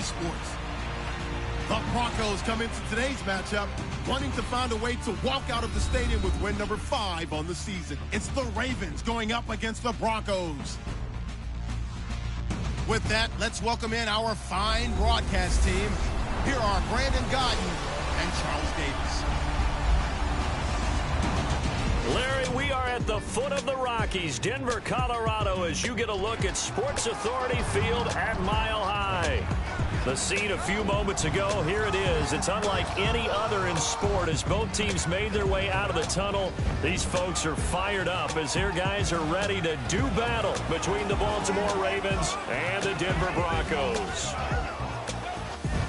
sports. The Broncos come into today's matchup wanting to find a way to walk out of the stadium with win number 5 on the season. It's the Ravens going up against the Broncos. With that, let's welcome in our fine broadcast team. Here are Brandon Godden and Charles Davis. Larry, we are at the foot of the Rockies, Denver, Colorado, as you get a look at Sports Authority Field at Mile High. The scene a few moments ago, here it is. It's unlike any other in sport as both teams made their way out of the tunnel. These folks are fired up as their guys are ready to do battle between the Baltimore Ravens and the Denver Broncos.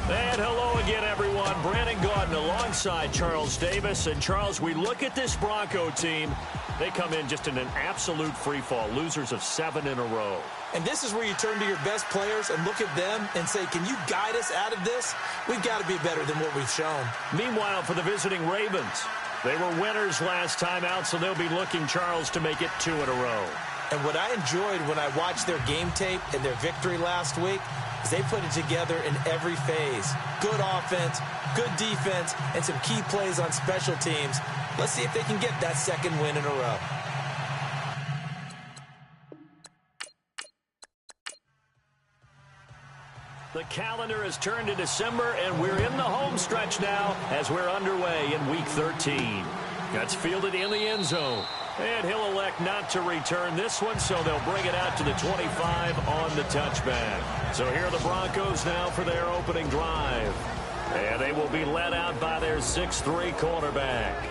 And hello again, everyone. Brandon Gaudin alongside Charles Davis. And, Charles, we look at this Bronco team. They come in just in an absolute free-fall, losers of 7 in a row. And this is where you turn to your best players and look at them and say, can you guide us out of this? We've got to be better than what we've shown. Meanwhile, for the visiting Ravens, they were winners last time out, so they'll be looking, Charles, to make it 2 in a row. And what I enjoyed when I watched their game tape and their victory last week is they put it together in every phase. Good offense, good defense, and some key plays on special teams. Let's see if they can get that 2nd win in a row. The calendar has turned to December, and we're in the home stretch now as we're underway in Week 13. That's fielded in the end zone. And he'll elect not to return this one, so they'll bring it out to the 25 on the touchback. So here are the Broncos now for their opening drive. And they will be led out by their 6'3" quarterback.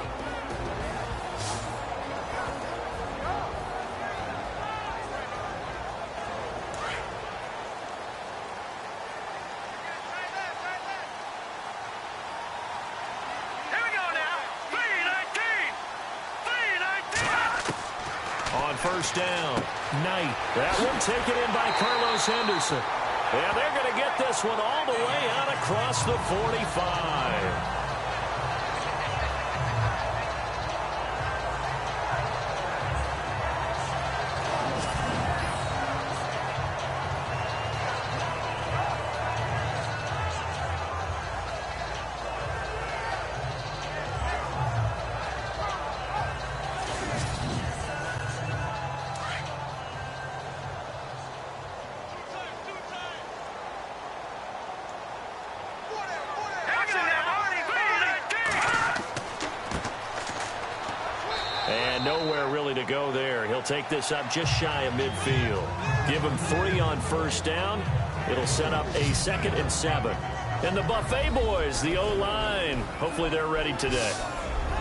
First down. Knight. That one taken in by Carlos Henderson. And they're going to get this one all the way out across the 45. Nowhere really to go there. He'll take this up just shy of midfield. Give him 3 on first down. It'll set up a 2nd and 7. And the Buffet boys, the O-line, hopefully they're ready today.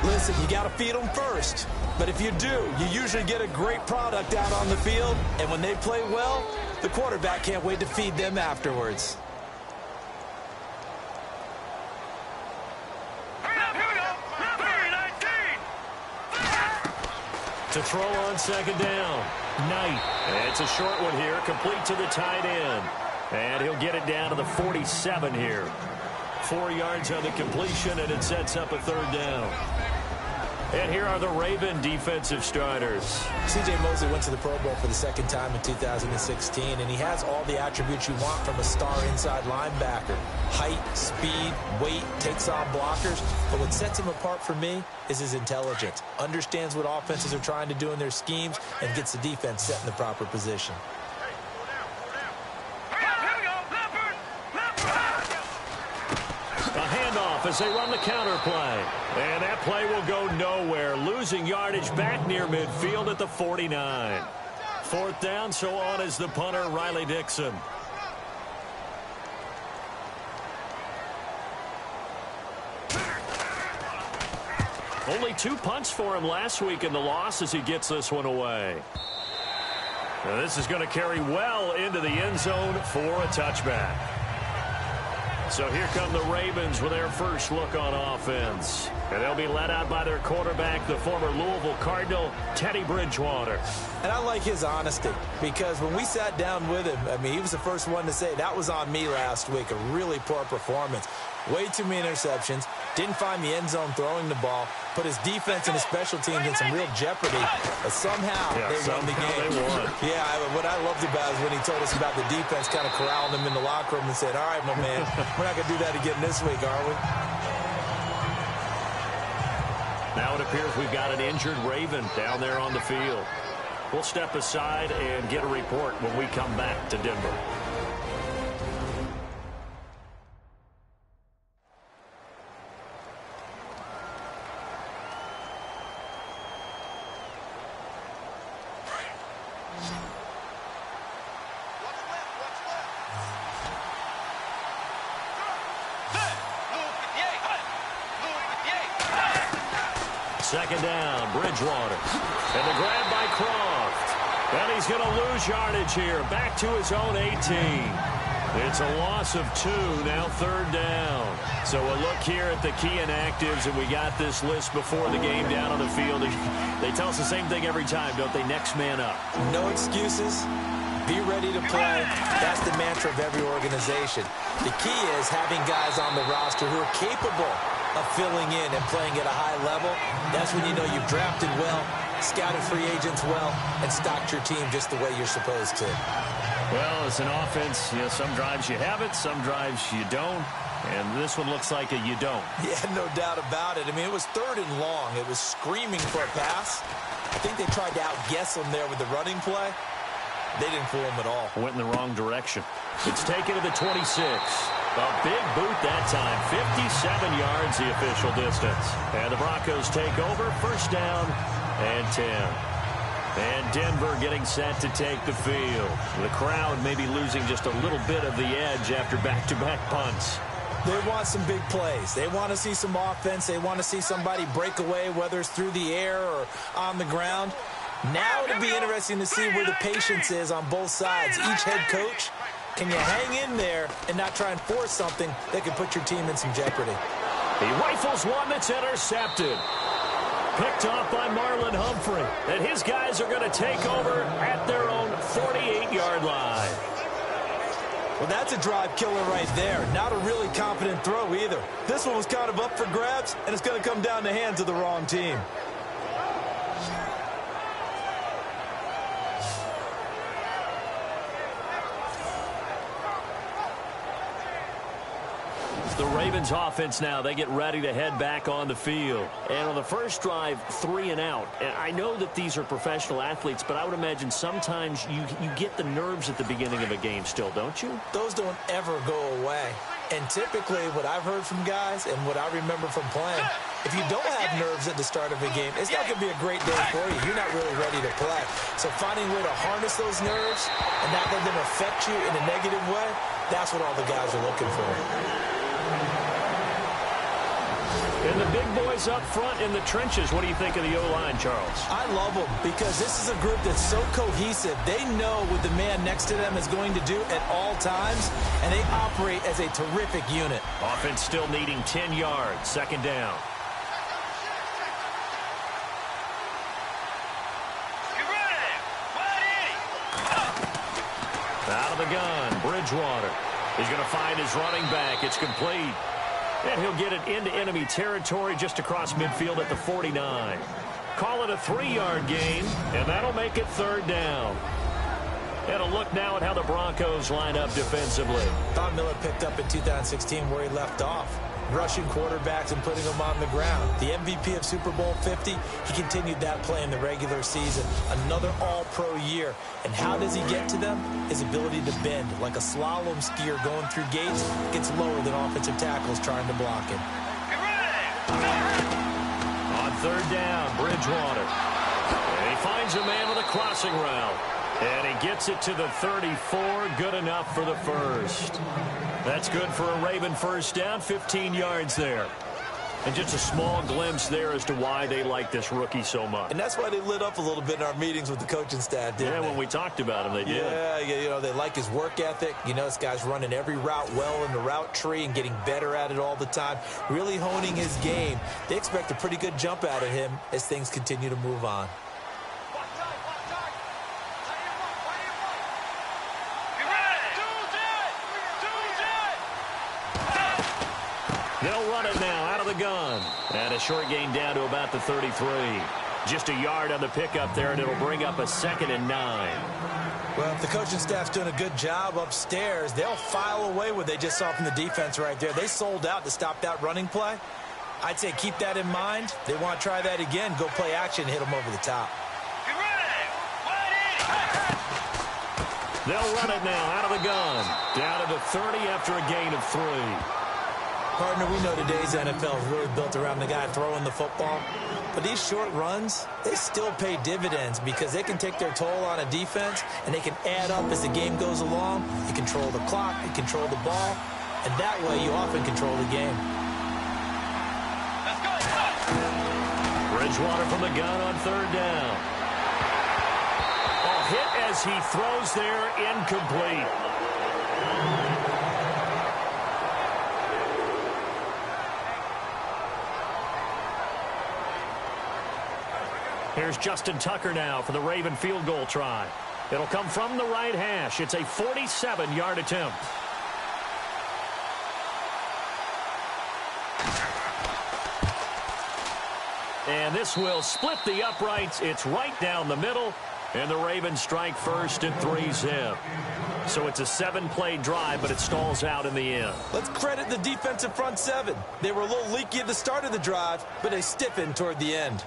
Listen, you got to feed them first. But if you do, you usually get a great product out on the field. And when they play well, the quarterback can't wait to feed them afterwards. To throw on 2nd down. Knight. And it's a short one here, complete to the tight end. And he'll get it down to the 47 here. 4 yards on the completion, and it sets up a 3rd down. And here are the Raven defensive starters. C.J. Mosley went to the Pro Bowl for the 2nd time in 2016, and he has all the attributes you want from a star inside linebacker. Height, speed, weight, takes on blockers. But what sets him apart for me is his intelligence. Understands what offenses are trying to do in their schemes and gets the defense set in the proper position. As they run the counter play. And that play will go nowhere. Losing yardage back near midfield at the 49. 4th down, so on is the punter, Riley Dixon. Only 2 punts for him last week in the loss as he gets this one away. Now this is going to carry well into the end zone for a touchback. So here come the Ravens with their first look on offense. And they'll be led out by their quarterback, the former Louisville Cardinal, Teddy Bridgewater. And I like his honesty, because when we sat down with him, I mean, he was the first one to say, that was on me last week, a really poor performance. Way too many interceptions, didn't find the end zone throwing the ball, put his defense and his special teams in some real jeopardy, but somehow they won the game. They won. Yeah, what I loved about it is when he told us about the defense kind of corralling him in the locker room and said, all right, my man, we're not going to do that again this week, are we? Now it appears we've got an injured Raven down there on the field. We'll step aside and get a report when we come back to Denver. Second down, Bridgewater. And the grab by Croft. And he's going to lose yardage here. Back to his own 18. It's a loss of 2, now third down. So a look here at the key inactives, and we got this list before the game down on the field. They tell us the same thing every time, don't they? Next man up. No excuses. Be ready to play. That's the mantra of every organization. The key is having guys on the roster who are capable of filling in and playing at a high level. That's when you know you've drafted well, scouted free agents well, and stocked your team just the way you're supposed to. Well, as an offense, you know, some drives you have it, some drives you don't. And this one looks like a you don't. Yeah, no doubt about it. I mean, it was 3rd and long. It was screaming for a pass. I think they tried to outguess him there with the running play. They didn't fool him at all. Went in the wrong direction. It's taken to the 26. A big boot that time. 57 yards the official distance. And the Broncos take over. First down and 10. And Denver getting set to take the field. The crowd maybe losing just a little bit of the edge after back-to-back punts. They want some big plays. They want to see some offense. They want to see somebody break away, whether it's through the air or on the ground. Now it'll be interesting to see where the patience is on both sides. Each head coach, can you hang in there and not try and force something that could put your team in some jeopardy? He rifles one that's intercepted. Picked off by Marlon Humphrey. And his guys are going to take over at their own 48-yard line. Well, that's a drive killer right there. Not a really confident throw either. This one was kind of up for grabs, and it's going to come down the hands of the wrong team. The Ravens offense now, they get ready to head back on the field. And on the first drive, 3 and out. And I know that these are professional athletes, but I would imagine sometimes you get the nerves at the beginning of a game still, don't you? Those don't ever go away. And typically what I've heard from guys and what I remember from playing, if you don't have nerves at the start of a game, it's not going to be a great day for you. You're not really ready to play. So finding a way to harness those nerves and not let them affect you in a negative way, that's what all the guys are looking for. And the big boys up front in the trenches. What do you think of the O-line, Charles? I love them because this is a group that's so cohesive. They know what the man next to them is going to do at all times, and they operate as a terrific unit. Offense still needing 10 yards. Second down. Out of the gun, Bridgewater. He's going to find his running back. It's complete. And he'll get it into enemy territory just across midfield at the 49. Call it a 3-yard gain, and that'll make it third down. And a look now at how the Broncos line up defensively. Don Miller picked up in 2016 where he left off, rushing quarterbacks and putting them on the ground. The MVP of Super Bowl 50, he continued that play in the regular season. Another all-pro year. And how does he get to them? His ability to bend. Like a slalom skier going through gates, gets lower than offensive tackles trying to block him. On third down, Bridgewater. And he finds a man with a crossing route. And he gets it to the 34. Good enough for the first. That's good for a Raven first down. 15 yards there. And just a small glimpse there as to why they like this rookie so much. And that's why they lit up a little bit in our meetings with the coaching staff, didn't they? When we talked about him, they did. Yeah, you know, they like his work ethic. You know, this guy's running every route well in the route tree and getting better at it all the time, really honing his game. They expect a pretty good jump out of him as things continue to move on. They'll run it now out of the gun. And a short gain down to about the 33. Just a yard on the pickup there, and it'll bring up a 2nd and 9. Well, if the coaching staff's doing a good job upstairs, they'll file away what they just saw from the defense right there. They sold out to stop that running play. I'd say keep that in mind. They want to try that again. Go play action and hit them over the top. They'll run it now out of the gun. Down to the 30 after a gain of 3. Partner, we know today's NFL is really built around the guy throwing the football. But these short runs, they still pay dividends because they can take their toll on a defense and they can add up as the game goes along. You control the clock, you control the ball, and that way you often control the game. Bridgewater from the gun on 3rd down. A hit as he throws there, incomplete. Here's Justin Tucker now for the Raven field goal try. It'll come from the right hash. It's a 47-yard attempt. And this will split the uprights. It's right down the middle. And the Ravens strike first at 3-zip. So it's a 7-play drive, but it stalls out in the end. Let's credit the defensive front 7. They were a little leaky at the start of the drive, but they stiffened toward the end.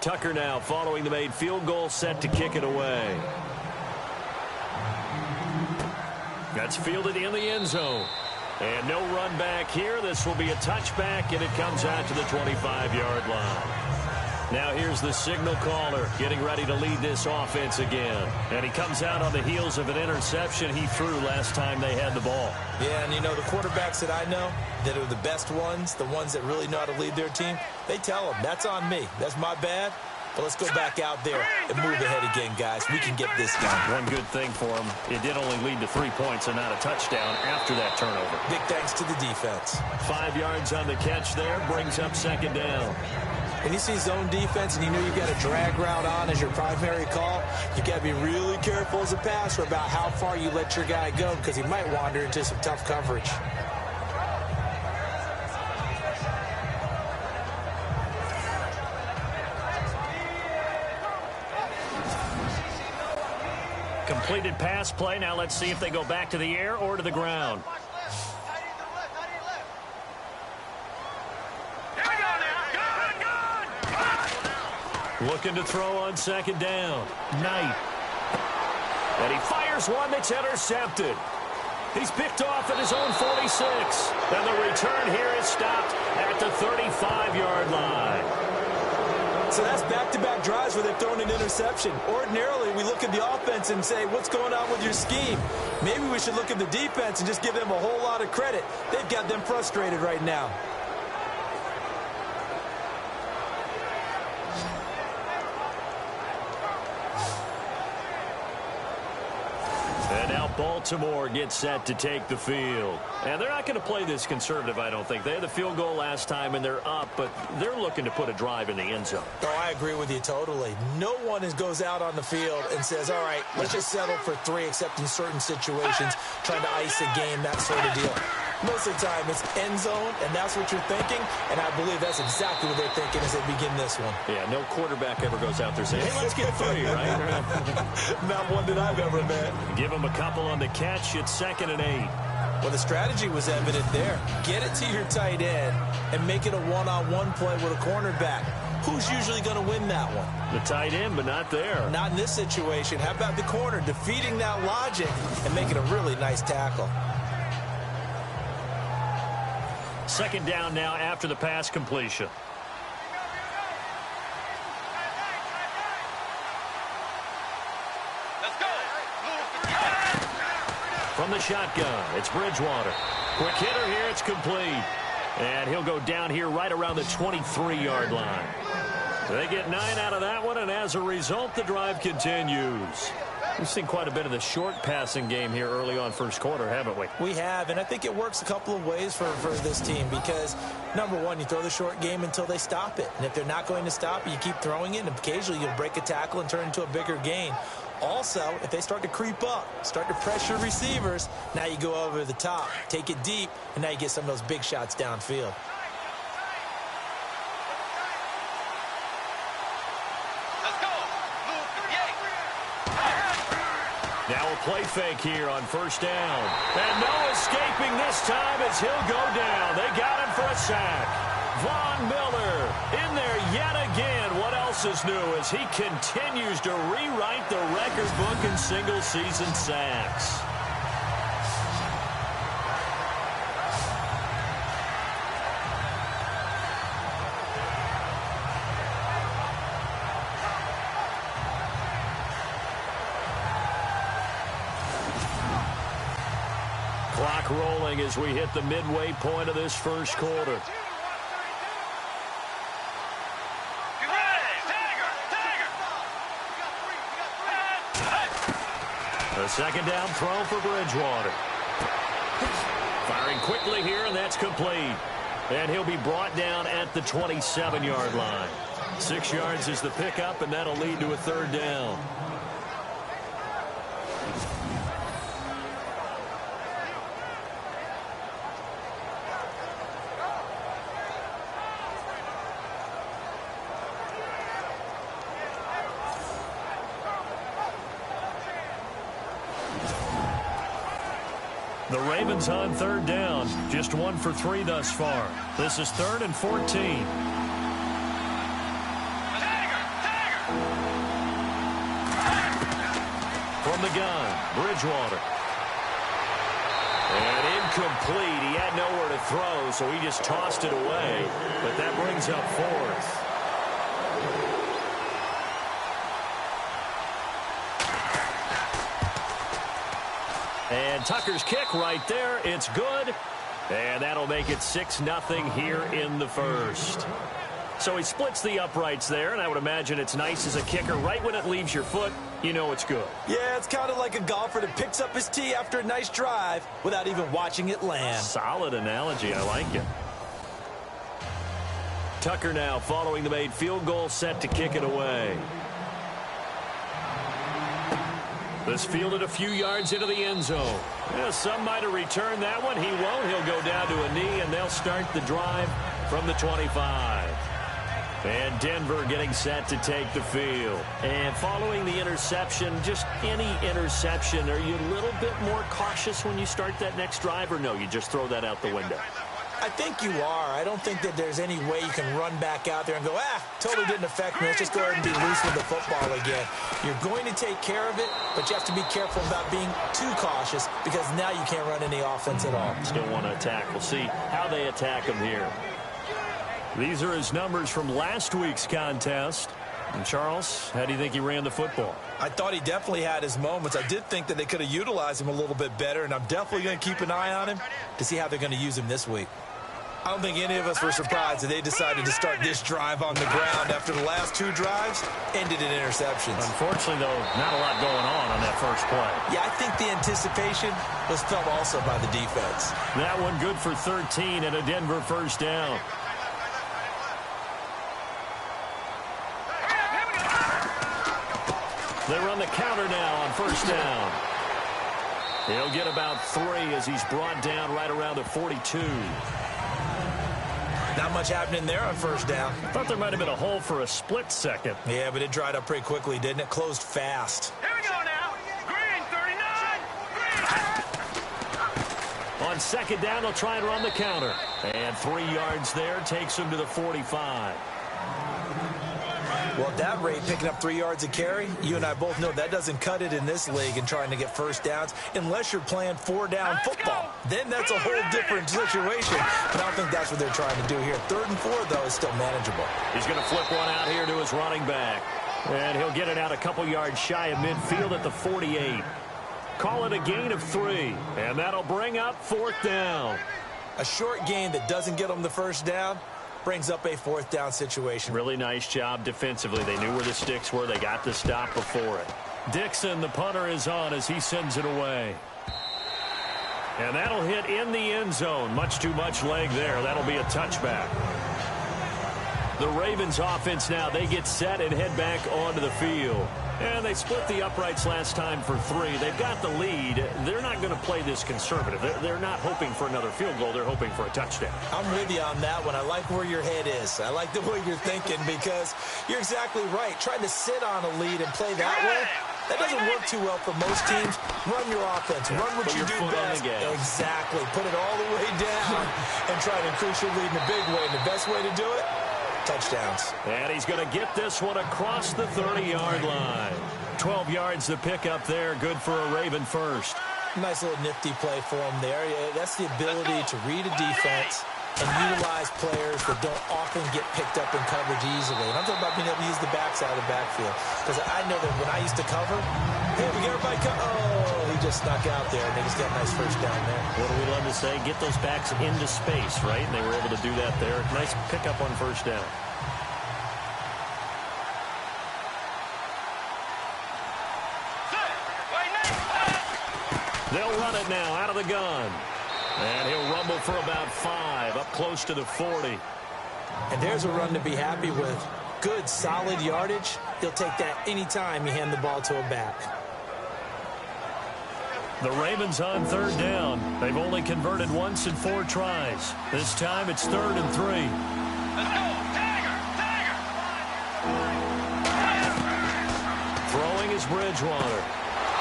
Tucker now following the made field goal, set to kick it away. That's fielded in the end zone. And no run back here. This will be a touchback, and it comes out to the 25-yard line. Now here's the signal caller getting ready to lead this offense again. And he comes out on the heels of an interception he threw last time they had the ball. Yeah, and you know, the quarterbacks that I know that are the best ones, the ones that really know how to lead their team, they tell them, that's on me. That's my bad. But let's go back out there and move ahead again, guys. We can get this done. One good thing for him, it did only lead to 3 points and not a touchdown after that turnover. Big thanks to the defense. 5 yards on the catch there, brings up 2nd down. When you see zone defense and you know you've got a drag route on as your primary call, you've got to be really careful as a passer about how far you let your guy go because he might wander into some tough coverage. Completed pass play. Now let's see if they go back to the air or to the ground. Looking to throw on 2nd down. Knight. And he fires one that's intercepted. He's picked off at his own 46. And the return here is stopped at the 35-yard line. So that's back-to-back drives where they've thrown an interception. Ordinarily, we look at the offense and say, what's going on with your scheme? Maybe we should look at the defense and just give them a whole lot of credit. They've got them frustrated right now. And now Baltimore gets set to take the field. And they're not going to play this conservative, I don't think. They had the field goal last time, and they're up, but they're looking to put a drive in the end zone. Oh, I agree with you totally. No one goes out on the field and says, all right, let's just settle for 3, except in certain situations, trying to ice a game, that sort of deal. Most of the time, it's end zone, and that's what you're thinking, and I believe that's exactly what they're thinking as they begin this one. Yeah, no quarterback ever goes out there saying, hey, let's get 3, right? Not one that I've ever met. Give him a couple on the catch. It's 2nd and 8. Well, the strategy was evident there. Get it to your tight end and make it a one-on-one play with a cornerback. Who's usually going to win that one? The tight end, but not there. Not in this situation. How about the corner defeating that logic and making a really nice tackle? 2nd down now after the pass completion. from the shotgun. It's Bridgewater. Quick hitter here. It's complete. And he'll go down here right around the 23-yard line. They get 9 out of that one, and as a result, the drive continues. We've seen quite a bit of the short passing game here early on first quarter, haven't we? We have, and I think it works a couple of ways for this team because, number one, you throw the short game until they stop it. And if they're not going to stop it, you keep throwing it, and occasionally you'll break a tackle and turn it into a bigger gain. Also, if they start to creep up, start to pressure receivers, now you go over the top, take it deep, and now you get some of those big shots downfield. Now a play fake here on first down. And no escaping this time as he'll go down. They got him for a sack. Von Miller in there yet again. What else is new as he continues to rewrite the record book in single-season sacks. Clock rolling as we hit the midway point of this first quarter. A second down throw for Bridgewater. Firing quickly here, and that's complete. And he'll be brought down at the 27-yard line. 6 yards is the pickup, and that'll lead to a third down. The Ravens on third down. Just 1 for 3 thus far. This is 3rd and 14. From the gun, Bridgewater. And incomplete. He had nowhere to throw, so he just tossed it away. But that brings up 4th. And Tucker's kick right there. It's good. And that'll make it 6-0 here in the first. So he splits the uprights there, and I would imagine it's nice as a kicker. Right when it leaves your foot, you know it's good. Yeah, it's kind of like a golfer that picks up his tee after a nice drive without even watching it land. Solid analogy. I like it. Tucker now following the made field goal, set to kick it away. This fielded a few yards into the end zone. Yeah, some might have returned that one. He won't. He'll go down to a knee, and they'll start the drive from the 25. And Denver getting set to take the field. And following the interception, just any interception, are you a little bit more cautious when you start that next drive, or no, you just throw that out the window? I think you are. I don't think that there's any way you can run back out there and go, totally didn't affect me. Let's just go ahead and be loose with the football again. You're going to take care of it, but you have to be careful about being too cautious because now you can't run any offense at all. Still want to attack. We'll see how they attack him here. These are his numbers from last week's contest. And Charles, how do you think he ran the football? I thought he definitely had his moments. I did think that they could have utilized him a little bit better, and I'm definitely going to keep an eye on him to see how they're going to use him this week. I don't think any of us were surprised that they decided to start this drive on the ground after the last 2 drives ended in interceptions. Unfortunately, though, not a lot going on that first play. Yeah, I think the anticipation was felt also by the defense. That one good for 13 and a Denver first down. They run the counter now on first down. He'll get about 3 as he's brought down right around the 42. Not much happening there on first down. Thought there might have been a hole for a split second. Yeah, but it dried up pretty quickly, didn't it? Closed fast. Here we go now. Green, 39. Green. On second down, they'll try and run the counter. And 3 yards there takes him to the 45. Well, at that rate, picking up 3 yards a carry, you and I both know that doesn't cut it in this league and trying to get first downs unless you're playing 4-down football. Then that's a whole different situation. But I don't think that's what they're trying to do here. 3rd and 4, though, is still manageable. He's going to flip one out here to his running back. And he'll get it out a couple yards shy of midfield at the 48. Call it a gain of 3, and that'll bring up 4th down. A short gain that doesn't get them the first down brings up a 4th down situation. Really nice job defensively. They knew where the sticks were. They got the stop before it. Dixon, the punter, is on as he sends it away. And that'll hit in the end zone. Much too much leg there. That'll be a touchback. The Ravens offense now, they get set and head back onto the field. And they split the uprights last time for 3. They've got the lead. They're not going to play this conservative. They're not hoping for another field goal. They're hoping for a touchdown. I'm with you on that one. I like where your head is. I like the way you're thinking because you're exactly right. Trying to sit on a lead and play that way, that doesn't work too well for most teams. Run your offense. Run what you do best. Exactly. Put it all the way down and try to increase your lead in a big way. And the best way to do it, touchdowns. And he's going to get this one across the 30-yard line. 12 yards to pick up there. Good for a Raven first. Nice little nifty play for him there. That's the ability to read a defense and utilize players that don't often get picked up in coverage easily. And I'm talking about being able to use the backside of the backfield. Because I know that when I used to cover, hey, we get everybody he just snuck out there, and they just got a nice first down there. What do we love to say? Get those backs into space, right? And they were able to do that there. Nice pickup on first down. They'll run it now out of the gun. And he'll rumble for about 5, up close to the 40. And there's a run to be happy with. Good, solid yardage. He'll take that anytime you hand the ball to a back. The Ravens on 3rd down. They've only converted once in 4 tries. This time it's 3rd and 3. Let's go. Tiger. Throwing is Bridgewater.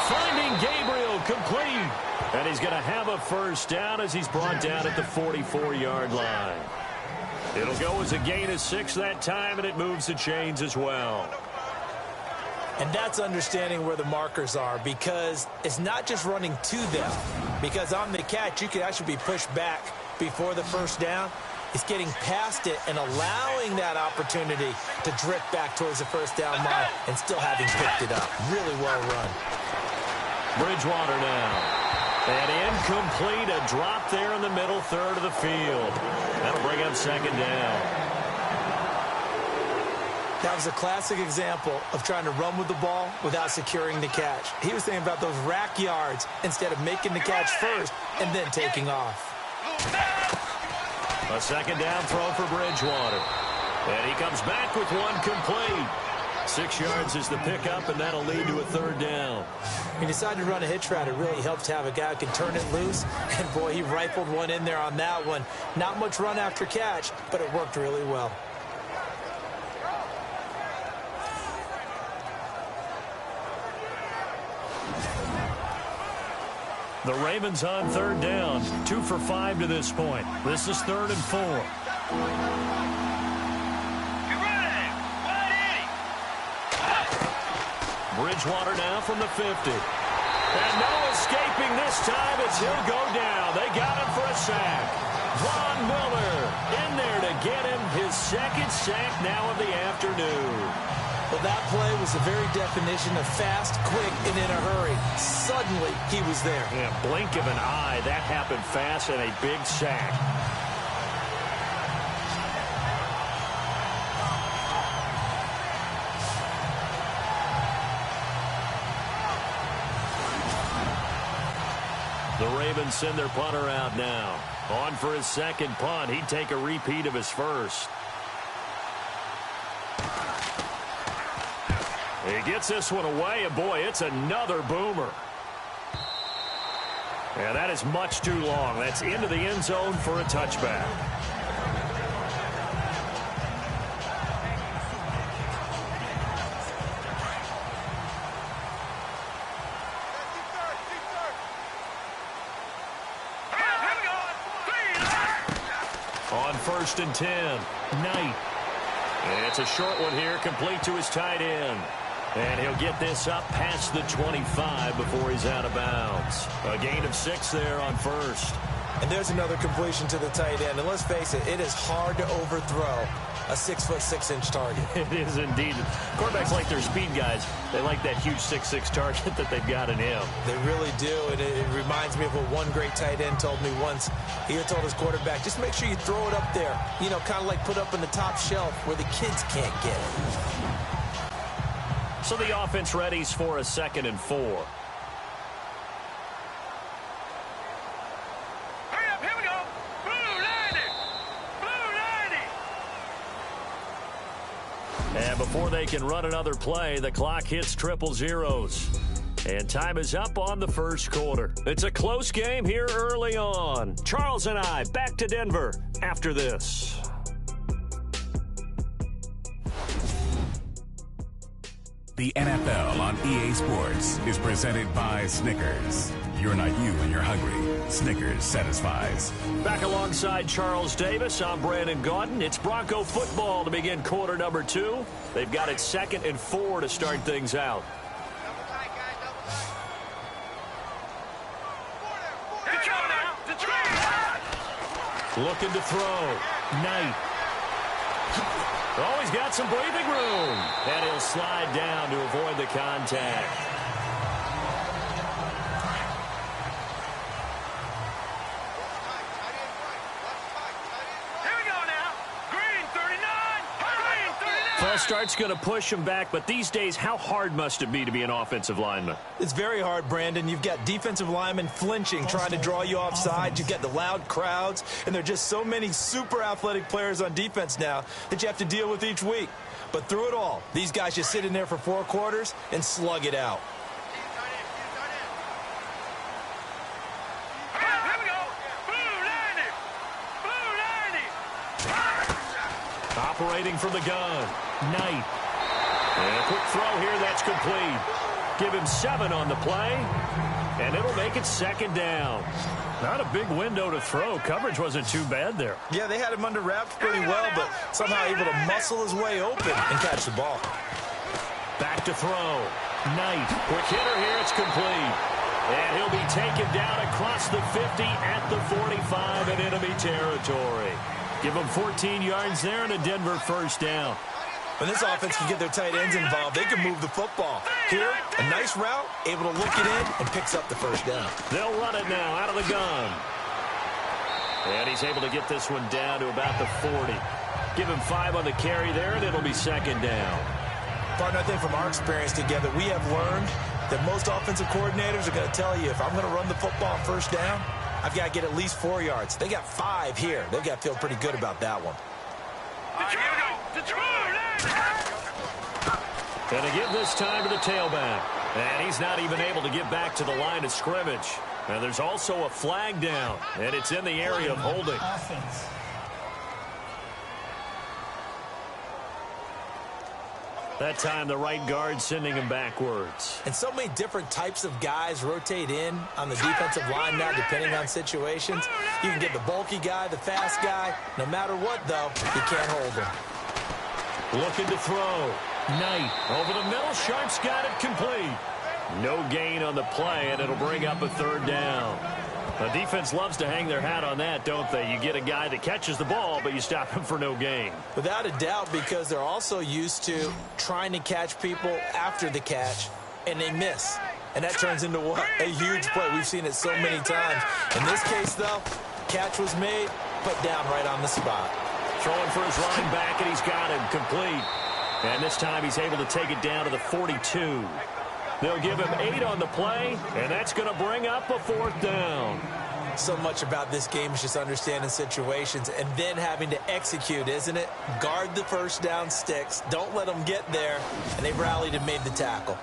Finding Gabriel, complete. And he's going to have a first down as he's brought down at the 44-yard line. It'll go as a gain of 6 that time, and it moves the chains as well. And that's understanding where the markers are, because it's not just running to them. Because on the catch, you can actually be pushed back before the first down. It's getting past it and allowing that opportunity to drift back towards the first down line and still having picked it up. Really well run. Bridgewater now. And incomplete, a drop there in the middle third of the field. That'll bring up 2nd down. That was a classic example of trying to run with the ball without securing the catch. He was thinking about those rack yards instead of making the catch first and then taking off. A 2nd down throw for Bridgewater. And he comes back with one complete. 6 yards is the pickup, and that'll lead to a 3rd down. He decided to run a hitch route. It really helps to have a guy who can turn it loose. And, boy, he rifled one in there on that one. Not much run after catch, but it worked really well. The Ravens on 3rd down. 2 for 5 to this point. This is 3rd and 4. Bridgewater now from the 50. And no escaping this time as he'll go down. They got him for a sack. Von Miller in there to get him his 2nd sack now of the afternoon. Well, that play was the very definition of fast, quick, and in a hurry. Suddenly, he was there. Yeah, blink of an eye. That happened fast and a big sack. The Ravens send their punter out now. On for his 2nd punt. He'd take a repeat of his first. He gets this one away, and boy, it's another boomer. Yeah, that is much too long. That's into the end zone for a touchback. On 1st and 10, Knight. And it's a short one here, complete to his tight end. And he'll get this up past the 25 before he's out of bounds. A gain of 6 there on 1st. And there's another completion to the tight end. And let's face it, it is hard to overthrow a 6'6" target. It is indeed. Quarterbacks like their speed guys. They like that huge 6'6" target that they've got in him. They really do, and it reminds me of what one great tight end told me once. He had told his quarterback, just make sure you throw it up there, you know, kind of like put up in the top shelf where the kids can't get it. So the offense readies for a 2nd and 4. Hurry up, here we go. Blue 90. And before they can run another play, the clock hits 000. And time is up on the first quarter. It's a close game here early on. Charles and I back to Denver after this. The NFL on EA Sports is presented by Snickers. You're not you when you're hungry. Snickers satisfies. Back alongside Charles Davis, I'm Brandon Gaudin. It's Bronco football to begin quarter number 2. They've got it 2nd and 4 to start things out. Looking to throw. Knight. Oh, he's got some breathing room. And he'll slide down to avoid the contact. Here we go now. Green 39. Green 39. False start's going to push him back, but these days, how hard must it be to be an offensive lineman? It's very hard, Brandon. You've got defensive linemen flinching, trying to draw you offside. You've got the loud crowds, and there are just so many super athletic players on defense now that you have to deal with each week. But through it all, these guys just sit in there for 4 quarters and slug it out. Here we go. Blue 90. Blue 90. Operating from the gun. Knight. And a quick throw here, that's complete. Give him 7 on the play, and it'll make it 2nd down. Not a big window to throw. Coverage wasn't too bad there. Yeah, they had him under wraps pretty well, but somehow able to muscle his way open and catch the ball. Back to throw. Knight. Quick hitter here, it's complete. And he'll be taken down across the 50 at the 45 in enemy territory. Give him 14 yards there and a Denver first down. When this offense can get their tight ends involved, they can move the football. Here, a nice route, able to look it in, and picks up the first down. They'll run it now out of the gun. And he's able to get this one down to about the 40. Give him 5 on the carry there, and it'll be 2nd down. Partner, I think from our experience together, we have learned that most offensive coordinators are going to tell you, if I'm going to run the football on first down, I've got to get at least 4 yards. They got 5 here. They've got to feel pretty good about that one. Here we go. Going to give this time to the tailback. And he's not even able to get back to the line of scrimmage. Now there's also a flag down, and it's in the area of holding. That time the right guard sending him backwards. And so many different types of guys rotate in on the defensive line now, depending on situations. You can get the bulky guy, the fast guy. No matter what, though, you can't hold him. Looking to throw. Knight over the middle. Sharp's got it complete. No gain on the play, and it'll bring up a 3rd down. The defense loves to hang their hat on that, don't they? You get a guy that catches the ball, but you stop him for no gain. Without a doubt, because they're also used to trying to catch people after the catch, and they miss. And that turns into what? A huge play. We've seen it so many times. In this case, though, catch was made, put down right on the spot. Throwing for his running back, and he's got him complete. And this time he's able to take it down to the 42. They'll give him 8 on the play, and that's going to bring up a 4th down. So much about this game is just understanding situations and then having to execute, isn't it? Guard the first down sticks. Don't let them get there. And they rallied and made the tackle.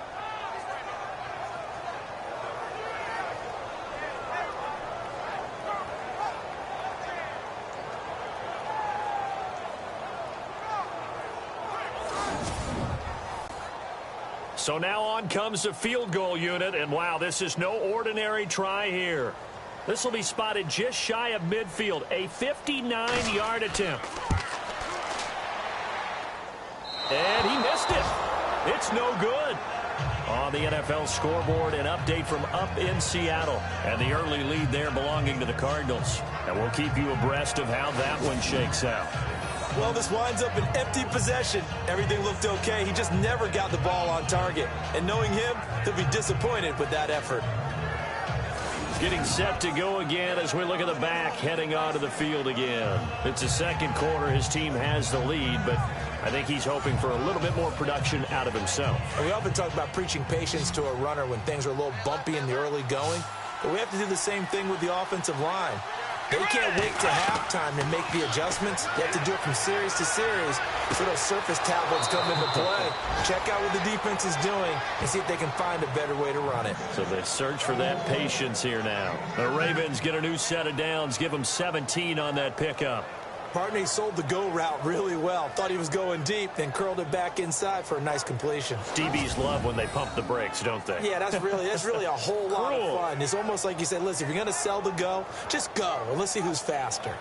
So now on comes the field goal unit, and wow, this is no ordinary try here. This will be spotted just shy of midfield, a 59-yard attempt. And he missed it. It's no good. On the NFL scoreboard, an update from up in Seattle, and the early lead there belonging to the Cardinals. And we'll keep you abreast of how that one shakes out. Well, this winds up an empty possession. Everything looked okay. He just never got the ball on target. And knowing him, he'll be disappointed with that effort. Getting set to go again as we look at the back heading onto the field again. It's the second quarter. His team has the lead, but I think he's hoping for a little bit more production out of himself. And we often talk about preaching patience to a runner when things are a little bumpy in the early going, but we have to do the same thing with the offensive line. They can't wait to halftime to make the adjustments. They have to do it from series to series so those surface tablets come into play. Check out what the defense is doing and see if they can find a better way to run it. So they search for that patience here now. The Ravens get a new set of downs, give them 17 on that pickup. Partner, he sold the go route really well. Thought he was going deep, then curled it back inside for a nice completion. DBs love when they pump the brakes, don't they? Yeah, that's really a whole lot of fun. It's almost like you said, listen, if you're going to sell the go, just go, and let's see who's faster.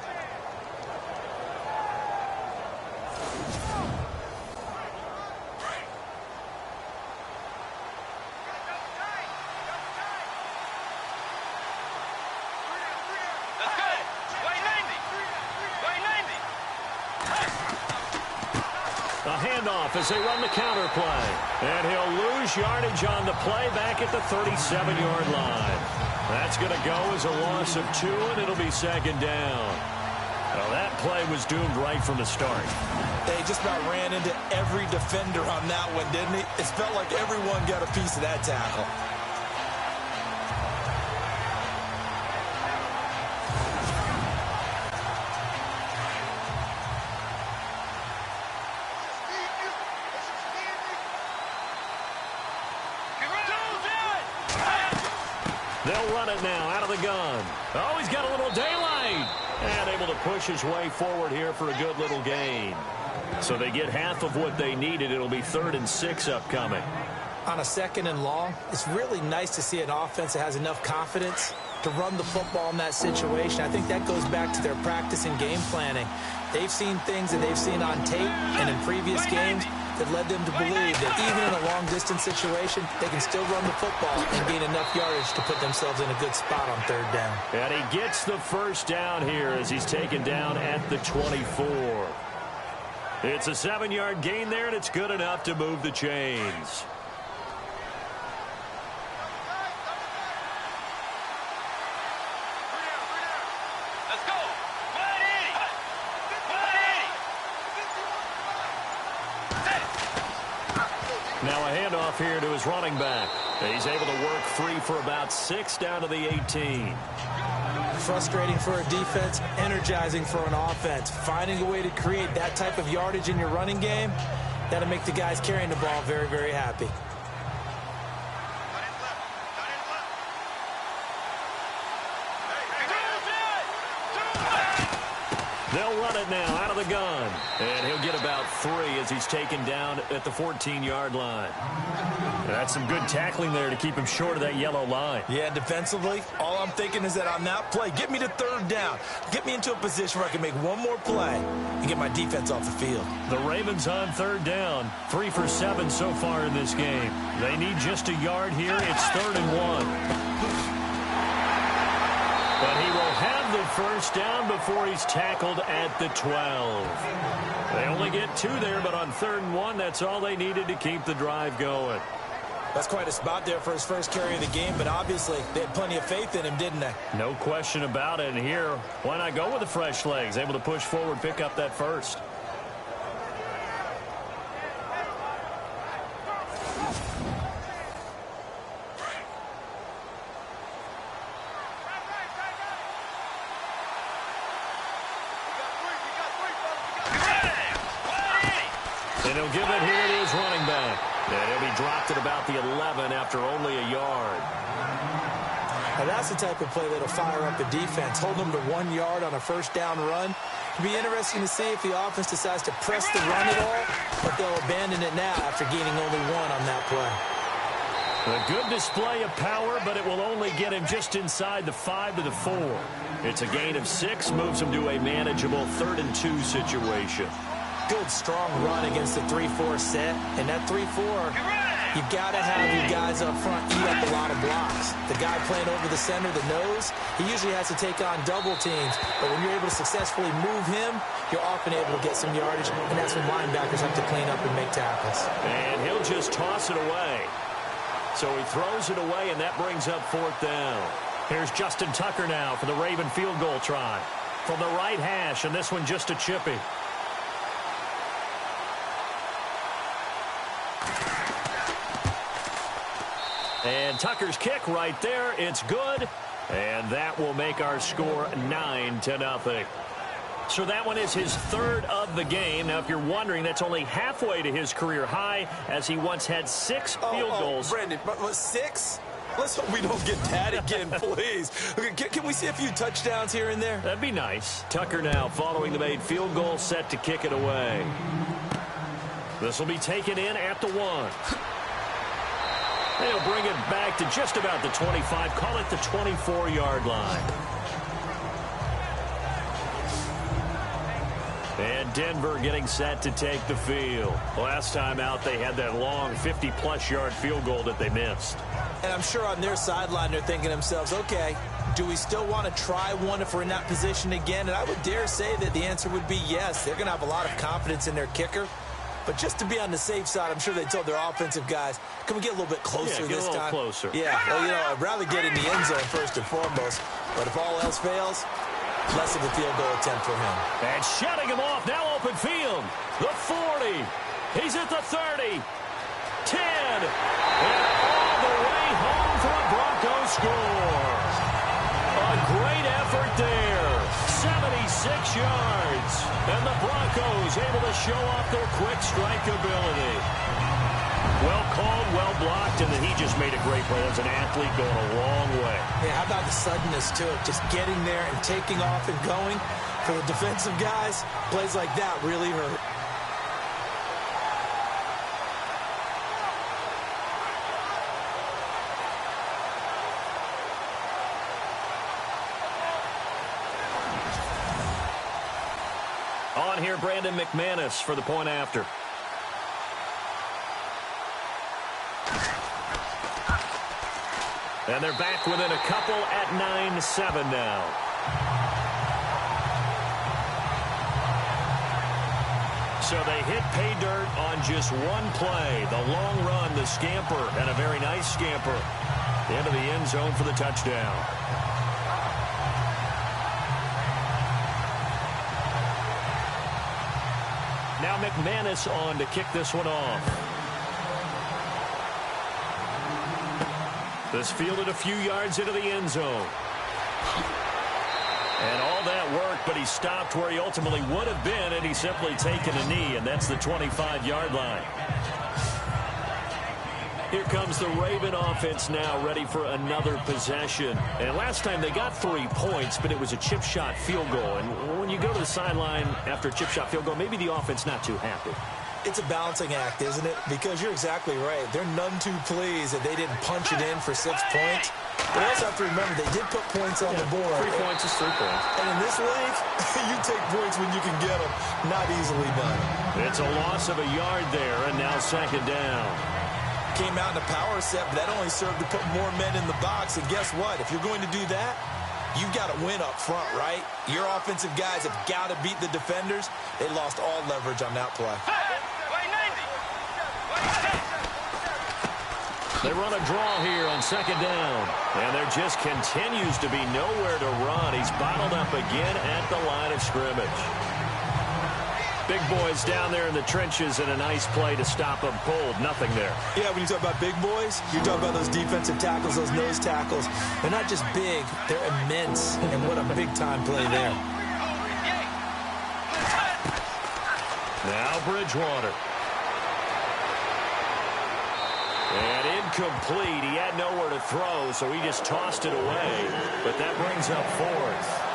As they run the counter play. And he'll lose yardage on the play back at the 37-yard line. That's going to go as a loss of 2, and it'll be second down. Well, that play was doomed right from the start. They just about ran into every defender on that one, didn't he? It felt like everyone got a piece of that tackle. They'll run it now out of the gun. Oh, he's got a little daylight. And able to push his way forward here for a good little gain. So they get half of what they needed. It'll be 3rd and 6 upcoming. On a 2nd and long, it's really nice to see an offense that has enough confidence to run the football in that situation. I think that goes back to their practice and game planning. They've seen things that they've seen on tape and in previous games that led them to believe that even in a long-distance situation, they can still run the football and gain enough yardage to put themselves in a good spot on 3rd down. And he gets the first down here as he's taken down at the 24. It's a 7-yard gain there, and it's good enough to move the chains. Now a handoff here to his running back. He's able to work free for about 6 down to the 18. Frustrating for a defense, energizing for an offense. Finding a way to create that type of yardage in your running game, that'll make the guys carrying the ball very, very happy. They'll run it now out of the gun. And he'll get about 3 as he's taken down at the 14-yard line. That's some good tackling there to keep him short of that yellow line. Yeah, defensively, all I'm thinking is that on that play, get me to 3rd down. Get me into a position where I can make one more play and get my defense off the field. The Ravens on 3rd down. 3 for 7 so far in this game. They need just a yard here. It's 3rd and 1. But he will have the first down before he's tackled at the 12. They only get 2 there, but on 3rd and 1, that's all they needed to keep the drive going. That's quite a spot there for his first carry of the game, but obviously they had plenty of faith in him, didn't they? No question about it. And here, why not go with the fresh legs? Able to push forward, pick up that first. And he'll give it here to his running back. And he'll be dropped at about the 11 after only a yard. Now that's the type of play that'll fire up the defense. Hold them to 1 yard on a first down run. It'll be interesting to see if the offense decides to press the run at all, but they'll abandon it now after gaining only 1 on that play. A good display of power, but it will only get him just inside the 5 to the 4. It's a gain of 6, moves him to a manageable 3rd and 2 situation. Good, strong run against the 3-4 set. And that 3-4, You got to have your guys up front eat up a lot of blocks. The guy playing over the center, the nose, he usually has to take on double teams. But when you're able to successfully move him, you're often able to get some yardage, and that's when linebackers have to clean up and make tackles. And he'll just toss it away. So he throws it away, and that brings up 4th down. Here's Justin Tucker now for the Raven field goal try. From the right hash, and this one just a chippy. And Tucker's kick right there. It's good. And that will make our score 9-0. So that one is his 3rd of the game. Now, if you're wondering, that's only halfway to his career high, as he once had 6 field goals. Brandon, but 6? Let's hope we don't get that again, please. Can we see a few touchdowns here and there? That'd be nice. Tucker now following the made field goal, set to kick it away. This will be taken in at the 1. They'll bring it back to just about the 25. Call it the 24-yard line. And Denver getting set to take the field. Last time out, they had that long 50-plus yard field goal that they missed. And I'm sure on their sideline, they're thinking to themselves, okay, do we still want to try one if we're in that position again? And I would dare say that the answer would be yes. They're going to have a lot of confidence in their kicker. But just to be on the safe side, I'm sure they told their offensive guys, can we get a little bit closer this time? Yeah, get a little closer. Yeah, well, you know, I'd rather get in the end zone first and foremost. But if all else fails, less of a field goal attempt for him. And shutting him off, now open field. The 40. He's at the 30. 10. And all the way home for a Broncos score. A great effort there. 76 yards. And the Broncos able to show off their quick strike ability. Well called, well blocked, and then he just made a great play. As an athlete going a long way. Yeah, how about the suddenness to it? Just getting there and taking off and going. For the defensive guys, plays like that really hurt. On here, Brandon McManus for the point after. And they're back within a couple at 9-7 now. So they hit pay dirt on just one play. The long run, the scamper, and a very nice scamper into the end zone for the touchdown. Now McManus on to kick this one off. This fielded a few yards into the end zone. And all that work, but he stopped where he ultimately would have been, and he's simply taken a knee, and that's the 25-yard line. Here comes the Raven offense now, ready for another possession. And last time they got 3 points, but it was a chip shot field goal. And when you go to the sideline after a chip shot field goal, maybe the offense not too happy. It's a balancing act, isn't it? Because you're exactly right. They're none too pleased that they didn't punch it in for 6 points. But also have to remember, they did put points on the board. 3 points is 3 points. And in this league, you take points when you can get them. Not easily done. It's a loss of a yard there, and now second down. Came out in a power set, but that only served to put more men in the box. And guess what? If you're going to do that, you've got to win up front, right? Your offensive guys have got to beat the defenders. They lost all leverage on that play. They run a draw here on second down. And there just continues to be nowhere to run. He's bottled up again at the line of scrimmage. Big boys down there in the trenches, and a nice play to stop them cold. Nothing there. Yeah, when you talk about big boys, you're talking about those defensive tackles, those nose tackles. They're not just big, they're immense. And what a big-time play there. Now Bridgewater. And incomplete. He had nowhere to throw, so he just tossed it away. But that brings up 4th.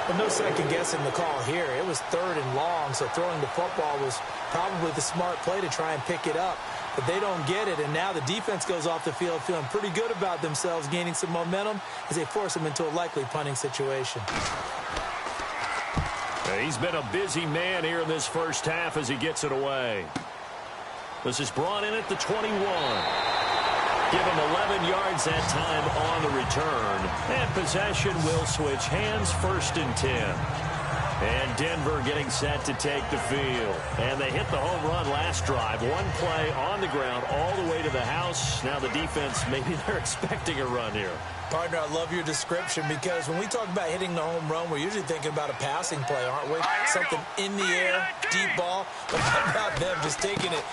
Well, no second-guessing the call here. It was 3rd and long, so throwing the football was probably the smart play to try and pick it up. But they don't get it, and now the defense goes off the field feeling pretty good about themselves, gaining some momentum as they force them into a likely punting situation. He's been a busy man here in this first half as he gets it away. This is brought in at the 21. Give him 11 yards that time on the return. And possession will switch hands, 1st and 10. And Denver getting set to take the field. And they hit the home run last drive. One play on the ground all the way to the house. Now the defense, maybe they're expecting a run here. Partner, I love your description because when we talk about hitting the home run, we're usually thinking about a passing play, aren't we? Something in the air, deep ball. But how about them just taking it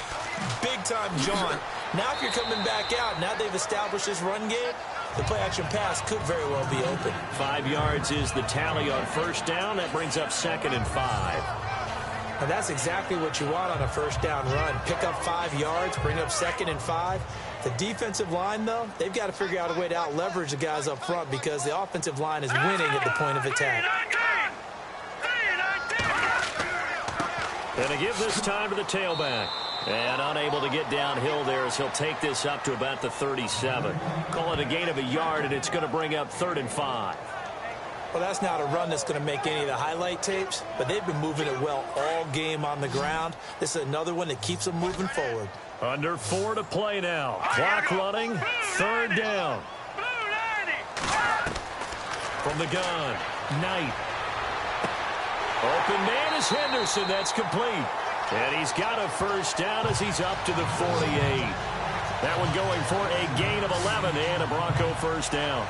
big time, John? Now if you're coming back out, now they've established this run game, the play-action pass could very well be open. 5 yards is the tally on 1st down. That brings up 2nd and 5. And that's exactly what you want on a 1st down run. Pick up 5 yards, bring up 2nd and 5. The defensive line, though, they've got to figure out a way to out-leverage the guys up front because the offensive line is winning at the point of attack. And to give this time to the tailback. And unable to get downhill there as he'll take this up to about the 37. Call it a gain of a yard, and it's going to bring up 3rd and 5. Well, that's not a run that's going to make any of the highlight tapes, but they've been moving it well all game on the ground. This is another one that keeps them moving forward. Under 4 to play now. Clock running. 3rd down. From the gun, Knight. Open man is Henderson. That's complete. And he's got a 1st down as he's up to the 48. That one going for a gain of 11 and a Bronco 1st down.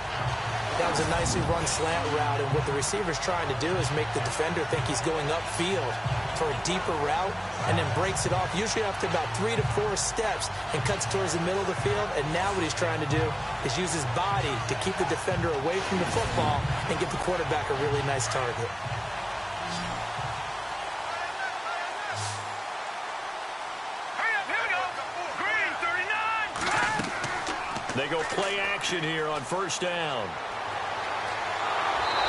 That was a nicely run slant route, and what the receiver's trying to do is make the defender think he's going upfield for a deeper route and then breaks it off, usually after about 3 to 4 steps, and cuts towards the middle of the field. And now what he's trying to do is use his body to keep the defender away from the football and give the quarterback a really nice target. They go play action here on 1st down.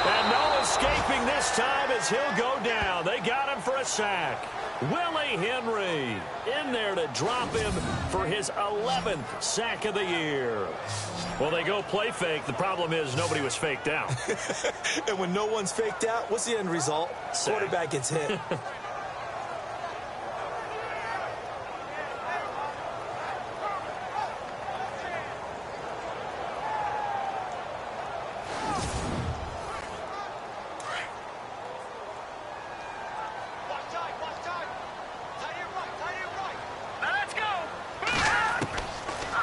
And no escaping this time as he'll go down. They got him for a sack. Willie Henry in there to drop him for his 11th sack of the year. Well, they go play fake. The problem is nobody was faked out. And when no one's faked out, what's the end result? Sack. Quarterback gets hit.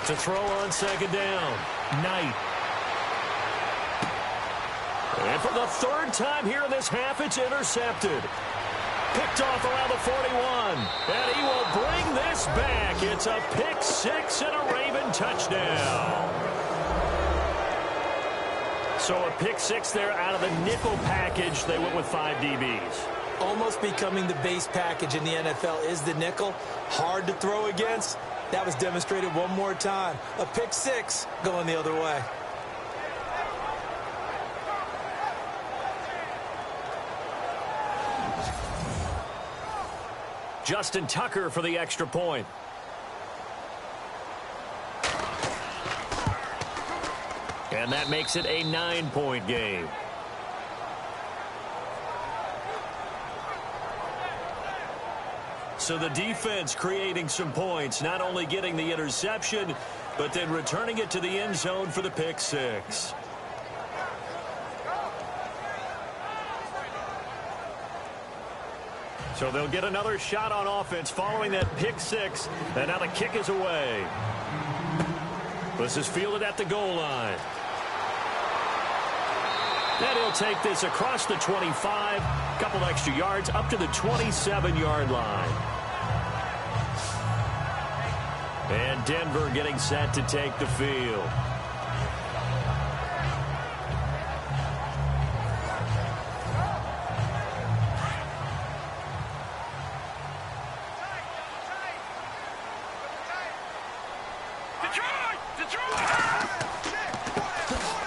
To throw on 2nd down, Knight. And for the 3rd time here in this half, it's intercepted. Picked off around the 41. And he will bring this back. It's a pick 6 and a Raven touchdown. So a pick 6 there out of the nickel package. They went with 5 DBs. Almost becoming the base package in the NFL is the nickel. Hard to throw against. That was demonstrated one more time. A pick 6 going the other way. Justin Tucker for the extra point. And that makes it a 9-point game. So the defense creating some points, not only getting the interception, but then returning it to the end zone for the pick 6. So they'll get another shot on offense following that pick 6, and now the kick is away. This is fielded at the goal line. And he'll take this across the 25, a couple extra yards, up to the 27-yard line. And Denver getting set to take the field.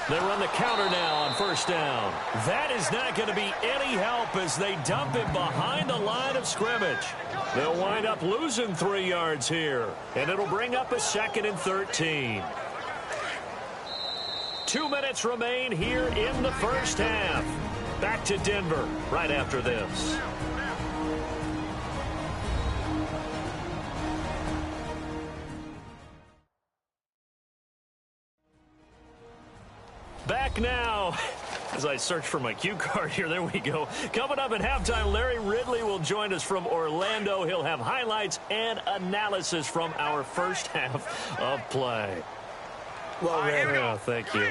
They run the counter now on 1st down. That is not going to be any help as they dump him behind the line of scrimmage. They'll wind up losing 3 yards here, and it'll bring up a 2nd and 13. 2 minutes remain here in the 1st half. Back to Denver right after this. back now. As I search for my cue card here, there we go. Coming up at halftime, Larry Ridley will join us from Orlando. He'll have highlights and analysis from our first half of play. Well, Ray, thank you.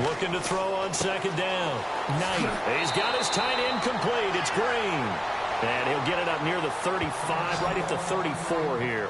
Looking to throw on second down. Knight. He's got his tight end complete. It's Green. And he'll get it up near the 35, right at the 34 here.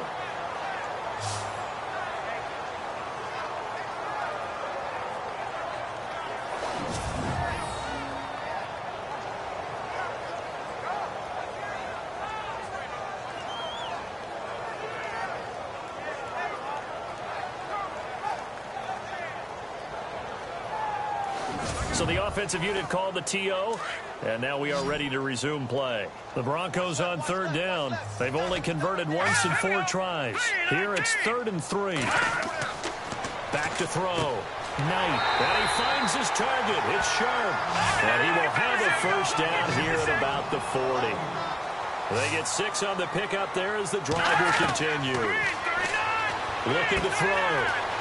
So the offensive unit called the TO, and now we are ready to resume play. The Broncos on third down. They've only converted once in 4 tries. Here it's 3rd and 3. Back to throw. Knight. And he finds his target. It's Sharp. And he will have a first down here at about the 40. They get 6 on the pickup there as the drive will continue. Looking to throw.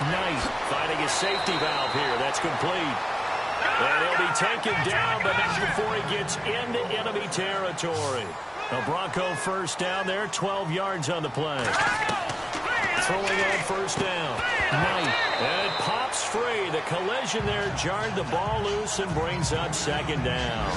Knight finding his safety valve here. That's complete. And he'll be taken down, but not before he gets into enemy territory. A Bronco first down there, 12 yards on the play. Throwing on first down. Knight. And it pops free. The collision there jarred the ball loose and brings up second down.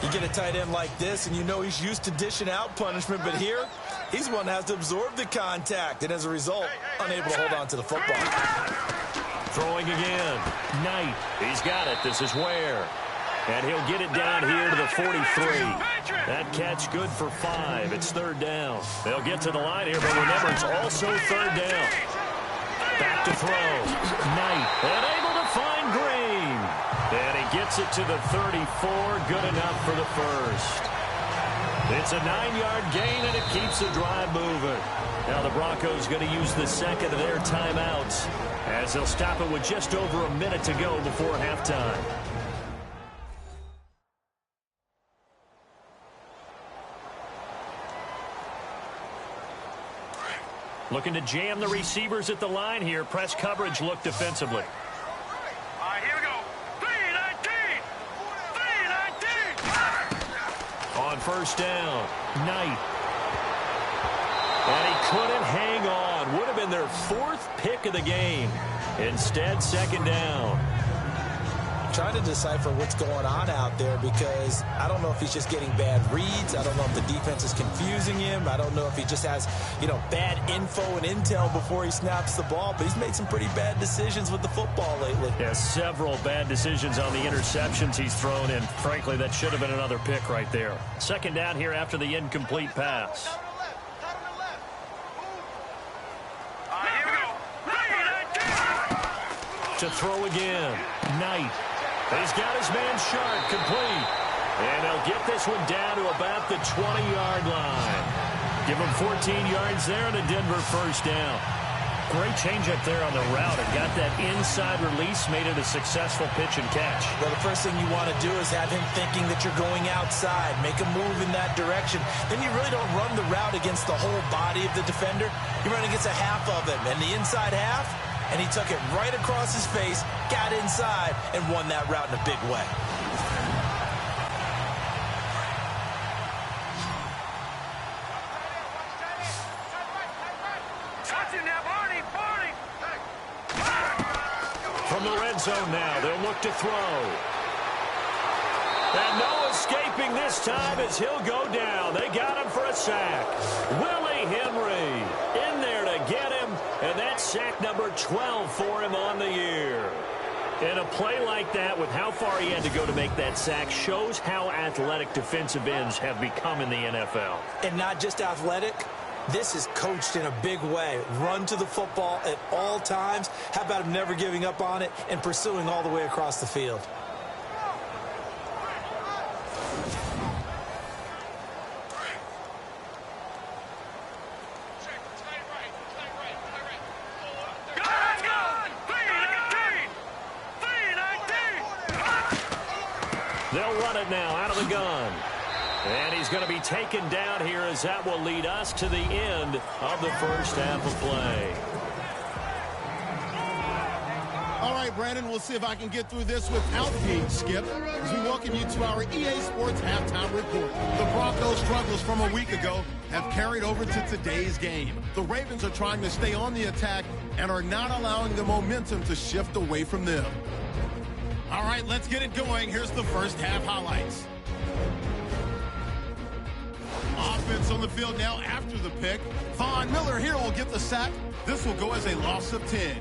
You get a tight end like this, and you know he's used to dishing out punishment, but here, he's one that has to absorb the contact, and as a result, unable to hold on to the football. Throwing again. Knight. He's got it. This is Ware. And he'll get it down here to the 43. That catch good for 5. It's 3rd down. They'll get to the line here, but remember, it's also 3rd down. Back to throw. Knight. And able to find Green. And he gets it to the 34. Good enough for the first. It's a 9-yard gain, and it keeps the drive moving. Now the Broncos going to use the second of their timeouts, as they'll stop it with just over a minute to go before halftime. Looking to jam the receivers at the line here. Press coverage look defensively. All right, here we go. 3-19. On first down, Knight. And he couldn't hang on. Would have been their 4th pick of the game. Instead, second down. Trying to decipher what's going on out there, because I don't know if he's just getting bad reads. I don't know if the defense is confusing him. I don't know if he just has, bad info and intel before he snaps the ball. But he's made some pretty bad decisions with the football lately. Yeah, several bad decisions on the interceptions he's thrown, and frankly, that should have been another pick right there. Second down here after the incomplete pass. To throw again. Knight. He's got his man Sharp complete. And they'll get this one down to about the 20-yard line. Give him 14 yards there and a Denver first down. Great changeup there on the route and got that inside release, made it a successful pitch and catch. Well, the first thing you want to do is have him thinking that you're going outside, make a move in that direction. Then you really don't run the route against the whole body of the defender. You run against a half of him, and the inside half, and he took it right across his face, got inside, and won that route in a big way. From the red zone now, they'll look to throw. And no escaping this time as he'll go down. They got him for a sack. Willie Henry in there to get him, and that's sack number 12 for him on the year. And a play like that, with how far he had to go to make that sack, shows how athletic defensive ends have become in the NFL. And not just athletic. This is coached in a big way. Run to the football at all times. How about him never giving up on it and pursuing all the way across the field? They'll run it now out of the gun. And he's going to be taken down here as that will lead us to the end of the first half of play. All right, Brandon, we'll see if I can get through this without being skipped as we welcome you to our EA Sports Halftime Report. The Broncos' struggles from a week ago have carried over to today's game. The Ravens are trying to stay on the attack and are not allowing the momentum to shift away from them. All right, let's get it going. Here's the first half highlights. Offense on the field now after the pick. Von Miller here will get the sack. This will go as a loss of 10.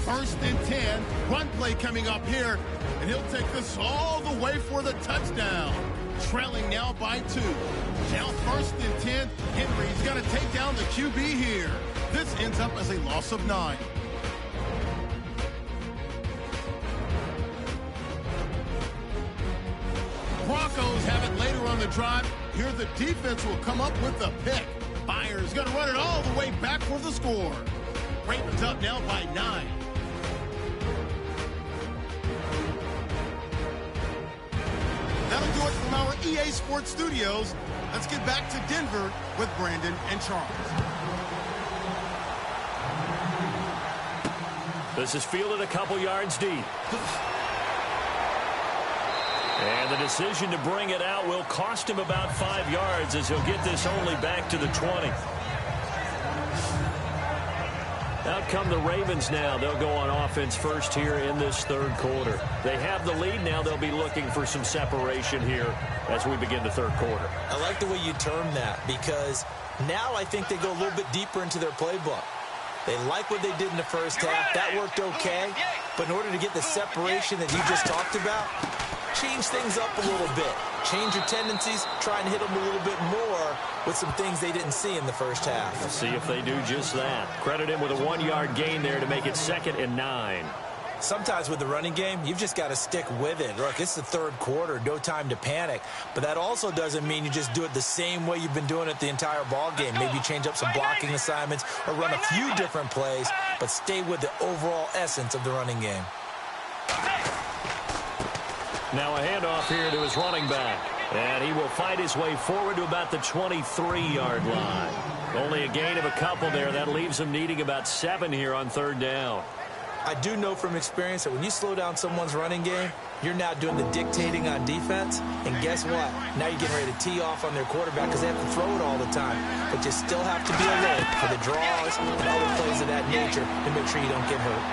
First and 10. Run play coming up here. And he'll take this all the way for the touchdown. Trailing now by 2. Now first and 10. Henry's got to take down the QB here. This ends up as a loss of 9. Broncos have it later on the drive. Here the defense will come up with the pick. Byers going to run it all the way back for the score. Ravens up now by 9. That'll do it from our EA Sports Studios. Let's get back to Denver with Brandon and Charles. This is fielded a couple yards deep. And the decision to bring it out will cost him about 5 yards as he'll get this only back to the 20. Out come the Ravens now. They'll go on offense first here in this third quarter. They have the lead now. They'll be looking for some separation here as we begin the third quarter. I like the way you term that because now I think they go a little bit deeper into their playbook. They like what they did in the first half. That worked okay. But in order to get the separation that you just talked about, change things up a little bit. Change your tendencies. Try and hit them a little bit more with some things they didn't see in the first half. Let's see if they do just that. Credit him with a 1-yard gain there to make it 2nd and 9. Sometimes with the running game, you've just got to stick with it. Look, it's the third quarter, no time to panic. But that also doesn't mean you just do it the same way you've been doing it the entire ball game. Maybe change up some blocking assignments or run a few different plays, but stay with the overall essence of the running game. Now a handoff here to his running back. And he will fight his way forward to about the 23-yard line. Only a gain of a couple there. That leaves him needing about 7 here on third down. I do know from experience that when you slow down someone's running game, you're now doing the dictating on defense. And guess what? Now you're getting ready to tee off on their quarterback because they have to throw it all the time. But you still have to be alert for the draws and other plays of that nature to make sure you don't get hurt.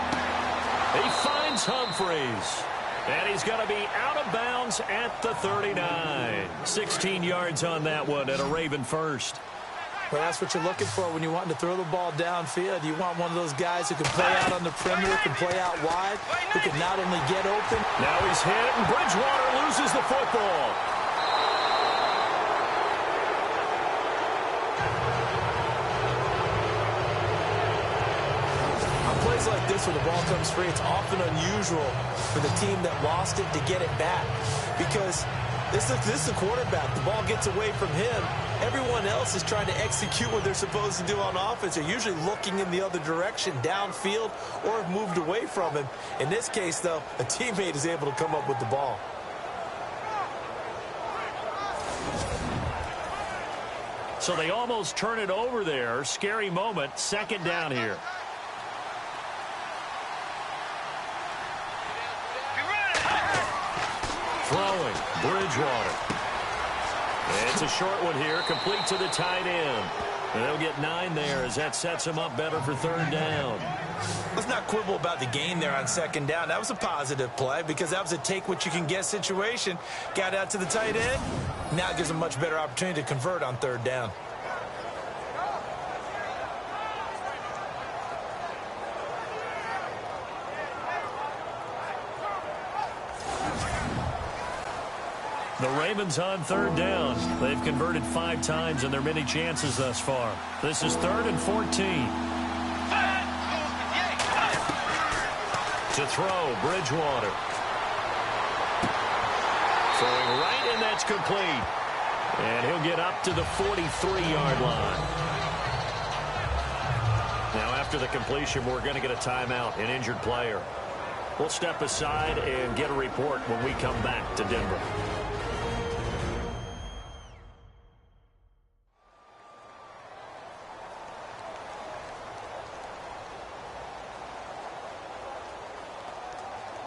He finds Humphreys. And he's going to be out of bounds at the 39. 16 yards on that one and a Raven first. Well, that's what you're looking for when you want to throw the ball downfield. You want one of those guys who can play out on the perimeter, can play out wide, who can not only get open. Now he's hit, and Bridgewater loses the football. On plays like this where the ball comes free, it's often unusual for the team that lost it to get it back because this is the quarterback. The ball gets away from him. Everyone else is trying to execute what they're supposed to do on offense. They're usually looking in the other direction, downfield, or have moved away from him. In this case, though, a teammate is able to come up with the ball. So they almost turn it over there. Scary moment. 2nd down here. Throwing, Bridgewater. It's a short one here, complete to the tight end. And they'll get 9 there as that sets them up better for 3rd down. Let's not quibble about the gain there on 2nd down. That was a positive play because that was a take-what-you-can-get situation. Got out to the tight end. Now it gives them a much better opportunity to convert on 3rd down. The Ravens on 3rd down. They've converted 5 times in their many chances thus far. This is 3rd and 14. To throw, Bridgewater. Throwing right, and that's complete. And he'll get up to the 43-yard line. Now, after the completion, we're going to get a timeout, an injured player. We'll step aside and get a report when we come back to Denver.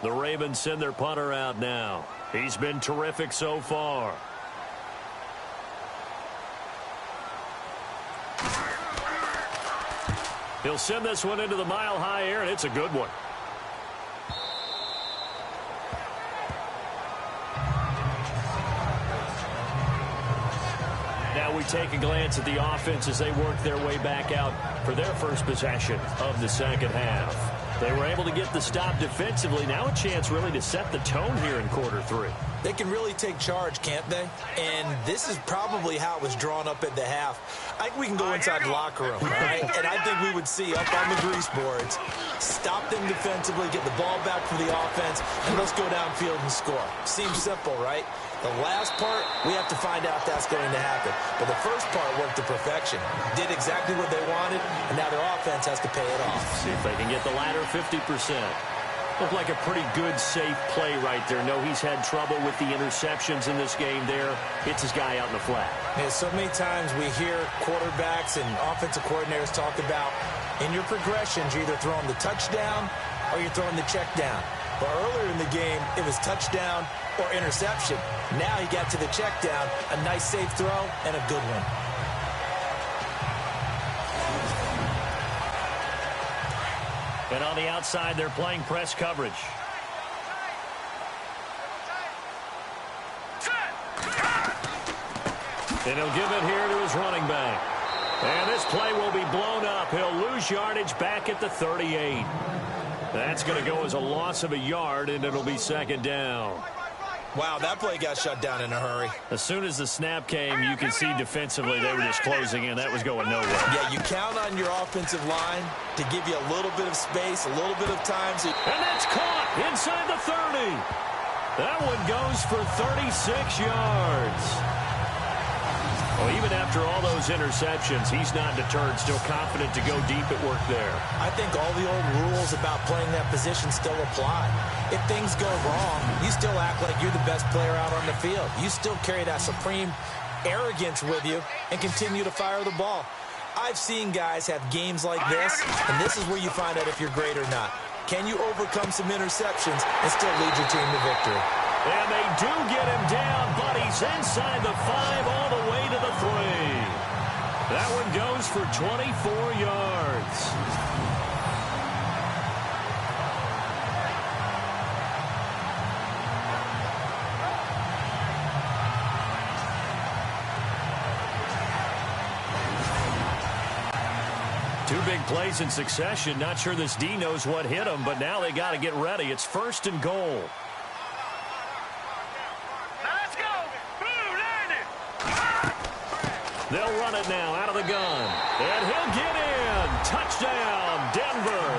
The Ravens send their punter out now. He's been terrific so far. He'll send this one into the mile-high air, and it's a good one. Now we take a glance at the offense as they work their way back out for their first possession of the second half. They were able to get the stop defensively. Now a chance really to set the tone here in quarter three. They can really take charge, can't they? And this is probably how it was drawn up at the half. I think we can go inside the locker room, right? And I think we would see up on the grease boards, stop them defensively, get the ball back for the offense, and let's go downfield and score. Seems simple, right? The last part, we have to find out if that's going to happen. But the first part worked to perfection. Did exactly what they wanted, and now their offense has to pay it off. See if they can get the latter 50%. Looked like a pretty good, safe play right there. No, he's had trouble with the interceptions in this game there. Hits his guy out in the flat. Yeah, so many times we hear quarterbacks and offensive coordinators talk about, in your progressions, you're either throwing the touchdown or you're throwing the check down. But earlier in the game, it was touchdown or interception. Now he got to the check down, a nice safe throw, and a good one. And on the outside, they're playing press coverage. And he'll give it here to his running back. And this play will be blown up. He'll lose yardage back at the 38. That's going to go as a loss of a yard, and it'll be second down. Wow, that play got shut down in a hurry. As soon as the snap came, you can see defensively they were just closing in. That was going nowhere. Yeah, you count on your offensive line to give you a little bit of space, a little bit of time. And that's caught inside the 30. That one goes for 36 yards. Well, even after all those interceptions, he's not deterred, still confident to go deep at work there. I think all the old rules about playing that position still apply. If things go wrong, you still act like you're the best player out on the field. You still carry that supreme arrogance with you and continue to fire the ball. I've seen guys have games like this, and this is where you find out if you're great or not. Can you overcome some interceptions and still lead your team to victory? And they do get him down, but he's inside the 5 all the way to the 3. That one goes for 24 yards. Two big plays in succession. Not sure this D knows what hit him, but now they got to get ready. It's first and goal. They'll run it now out of the gun. And he'll get in. Touchdown, Denver.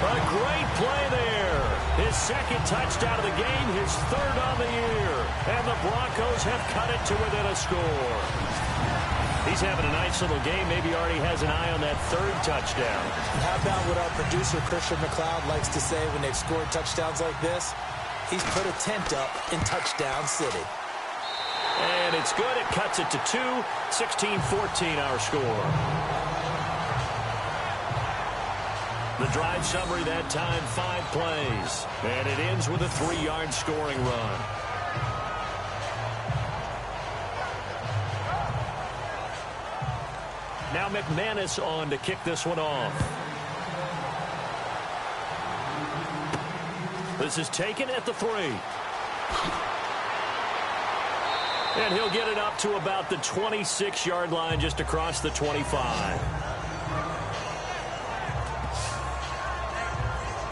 A great play there. His second touchdown of the game, his third on the year. And the Broncos have cut it to within a score. He's having a nice little game. Maybe already has an eye on that third touchdown. How about what our producer, Christian McLeod, likes to say when they've scored touchdowns like this? He's put a tent up in Touchdown City. And it's good. It cuts it to 2. 16-14 our score. The drive summary that time, 5 plays. And it ends with a 3-yard scoring run. Now McManus on to kick this one off. This is taken at the 3. And he'll get it up to about the 26-yard line, just across the 25.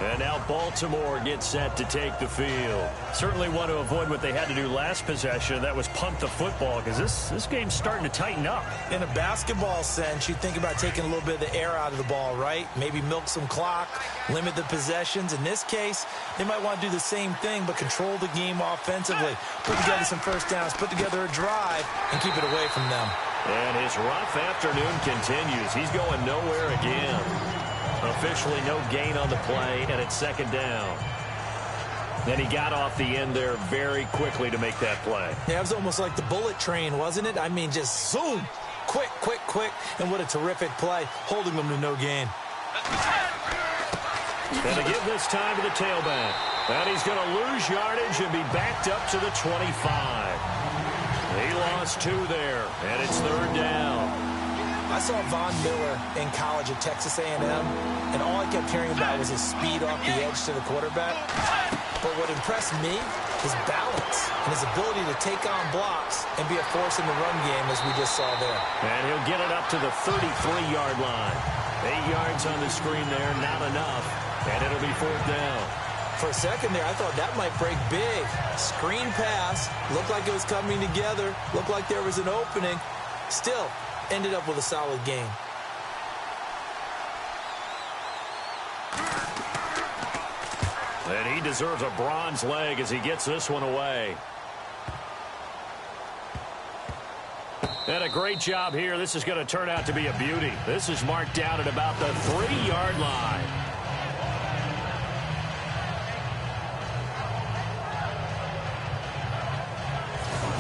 And now Baltimore gets set to take the field. Certainly want to avoid what they had to do last possession. That was punt the football, because this game's starting to tighten up. In a basketball sense, you think about taking a little bit of the air out of the ball, right? Maybe milk some clock, limit the possessions. In this case, they might want to do the same thing, but control the game offensively. Put together some first downs, put together a drive, and keep it away from them. And his rough afternoon continues. He's going nowhere again. Officially no gain on the play, and it's second down. Then he got off the end there very quickly to make that play. Yeah, it was almost like the bullet train, wasn't it? I mean, just zoom. Quick, quick, quick. And what a terrific play, holding them to no gain. And to give this time to the tailback. And he's going to lose yardage and be backed up to the 25. He lost 2 there, and it's third down. I saw Von Miller in college at Texas A&M, and all I kept hearing about was his speed off the edge to the quarterback. But what impressed me, his balance and his ability to take on blocks and be a force in the run game, as we just saw there. And he'll get it up to the 33-yard line. 8 yards on the screen there, not enough, and it'll be fourth down. For a second there, I thought that might break big. Screen pass, looked like it was coming together, looked like there was an opening. Still, ended up with a solid game. And he deserves a bronze leg as he gets this one away. And a great job here. This is going to turn out to be a beauty. This is marked down at about the 3-yard line.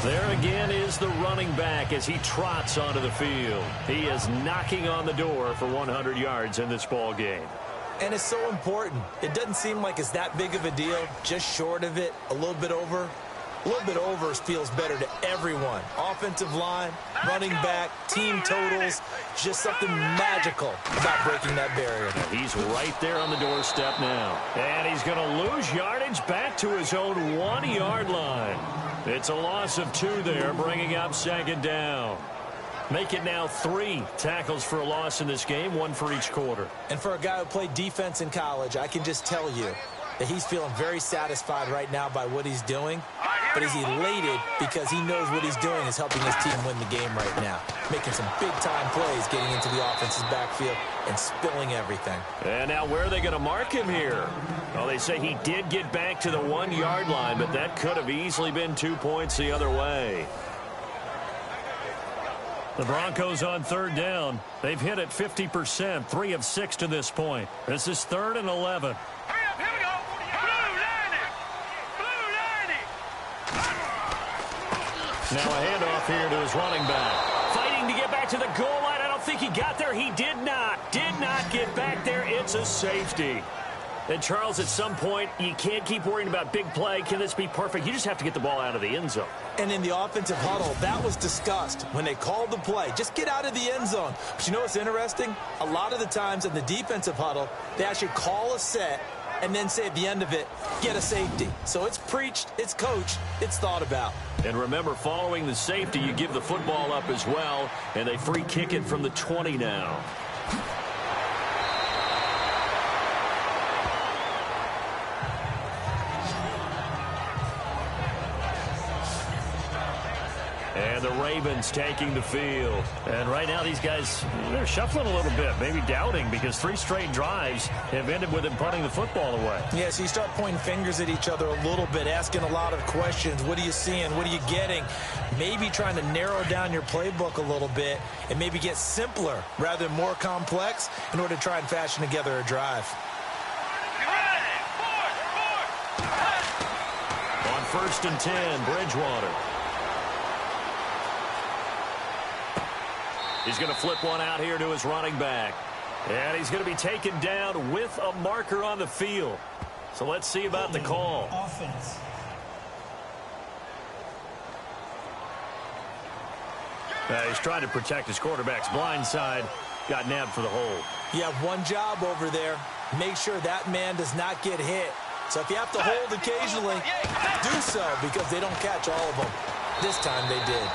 There again is the running back as he trots onto the field. He is knocking on the door for 100 yards in this ball game. And it's so important. It doesn't seem like it's that big of a deal, just short of it, a little bit over. A little bit over feels better to everyone. Offensive line, running back, team totals, just something magical about breaking that barrier. He's right there on the doorstep now. And he's going to lose yardage back to his own 1-yard line. It's a loss of 2 there, bringing up second down. Make it now 3 tackles for a loss in this game, 1 for each quarter. And for a guy who played defense in college, I can just tell you that he's feeling very satisfied right now by what he's doing. But he's elated because he knows what he's doing is helping his team win the game right now. Making some big-time plays, getting into the offense's backfield and spilling everything. And now where are they going to mark him here? Well, they say he did get back to the 1-yard line, but that could have easily been 2 points the other way. The Broncos on third down. They've hit it 50%, 3 of 6 to this point. This is 3rd and 11. Hurry up, here we go. Now a handoff here to his running back. Fighting to get back to the goal line. I don't think he got there. He did not get back there. It's a safety. And, Charles, at some point, you can't keep worrying about big play. Can this be perfect? You just have to get the ball out of the end zone. And in the offensive huddle, that was discussed when they called the play. Just get out of the end zone. But you know what's interesting? A lot of the times in the defensive huddle, they actually call a set and then say at the end of it, get a safety. So it's preached, it's coached, it's thought about. And remember, following the safety, you give the football up as well, and they free kick it from the 20 now. And the Ravens taking the field. And right now these guys, they're shuffling a little bit, maybe doubting, because 3 straight drives have ended with them punting the football away. Yeah, so you start pointing fingers at each other a little bit, asking a lot of questions. What are you seeing? What are you getting? Maybe trying to narrow down your playbook a little bit and maybe get simpler rather than more complex in order to try and fashion together a drive. On 1st and 10, Bridgewater. He's going to flip one out here to his running back. And he's going to be taken down with a marker on the field. So let's see about the call. Offense. He's trying to protect his quarterback's blind side. Got nabbed for the hold. You have one job over there. Make sure that man does not get hit. So if you have to hold occasionally, do so, because they don't catch all of them. This time they did.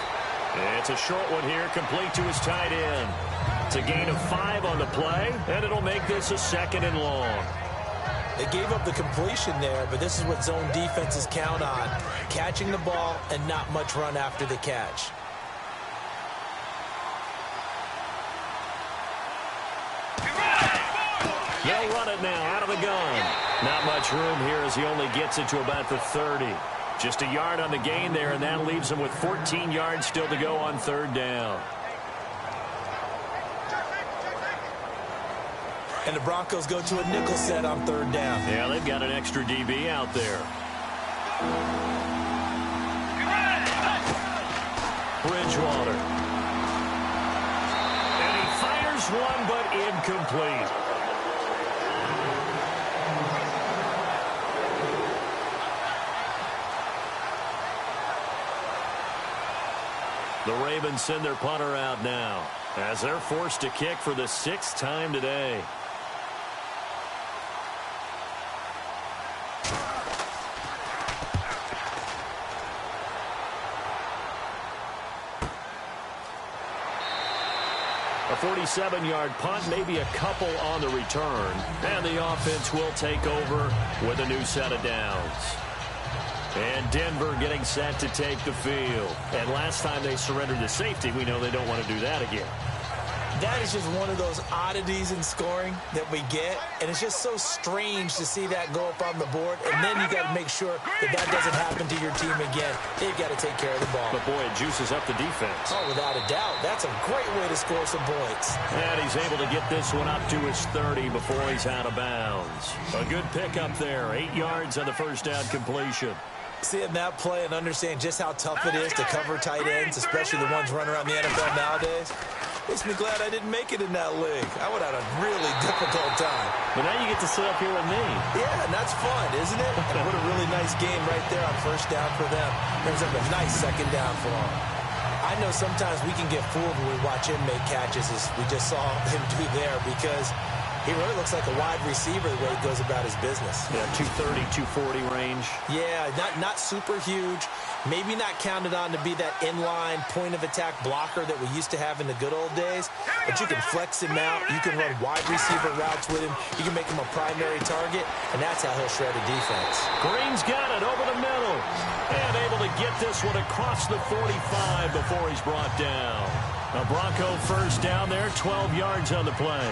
It's a short one here, complete to his tight end. It's a gain of 5 on the play, and it'll make this a 2nd and long. They gave up the completion there, but this is what zone defenses count on. Catching the ball and not much run after the catch. They'll run it now out of the gun. Not much room here as he only gets it to about the 30. Just a yard on the gain there, and that leaves him with 14 yards still to go on 3rd down. And the Broncos go to a nickel set on 3rd down. Yeah, they've got an extra DB out there. Bridgewater. And he fires one, but incomplete. The Ravens send their punter out now as they're forced to kick for the 6th time today. A 47-yard punt, maybe a couple on the return. And the offense will take over with a new set of downs. And Denver getting set to take the field. And last time they surrendered the safety, we know they don't want to do that again. That is just one of those oddities in scoring that we get. And it's just so strange to see that go up on the board. And then you got to make sure that that doesn't happen to your team again. They've got to take care of the ball. But, boy, it juices up the defense. Oh, without a doubt. That's a great way to score some points. And he's able to get this one up to his 30 before he's out of bounds. A good pickup there. 8 yards on the first down completion. Seeing that play and understand just how tough it is to cover tight ends, especially the ones running around the NFL nowadays, makes me glad I didn't make it in that league. I would have had a really difficult time. But now you get to sit up here with me. Yeah, and that's fun, isn't it? And what a really nice game right there on 1st down for them. Brings up a nice 2nd down for them. I know sometimes we can get fooled when we watch him make catches, as we just saw him do there, because he really looks like a wide receiver the way he goes about his business. Yeah, 230, 240 range. Yeah, not super huge. Maybe not counted on to be that inline point-of-attack blocker that we used to have in the good old days. But you can flex him out. You can run wide receiver routes with him. You can make him a primary target, and that's how he'll shred a defense. Green's got it over the middle. And able to get this one across the 45 before he's brought down. A Bronco 1st down there, 12 yards on the play.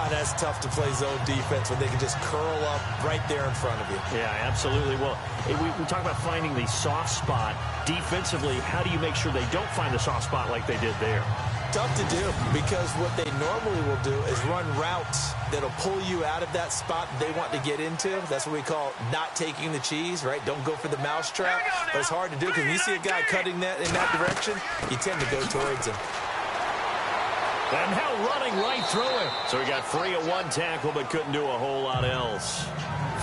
That's tough to play zone defense when they can just curl up right there in front of you. Yeah, absolutely. Well, we talk about finding the soft spot. Defensively, how do you make sure they don't find the soft spot like they did there? Tough to do, because what they normally will do is run routes that'll pull you out of that spot they want to get into. That's what we call not taking the cheese, right? Don't go for the mousetrap. But it's hard to do because when you see a guy cutting that in that direction, you tend to go towards him. And now running right through it. So he got free at one tackle, but couldn't do a whole lot else.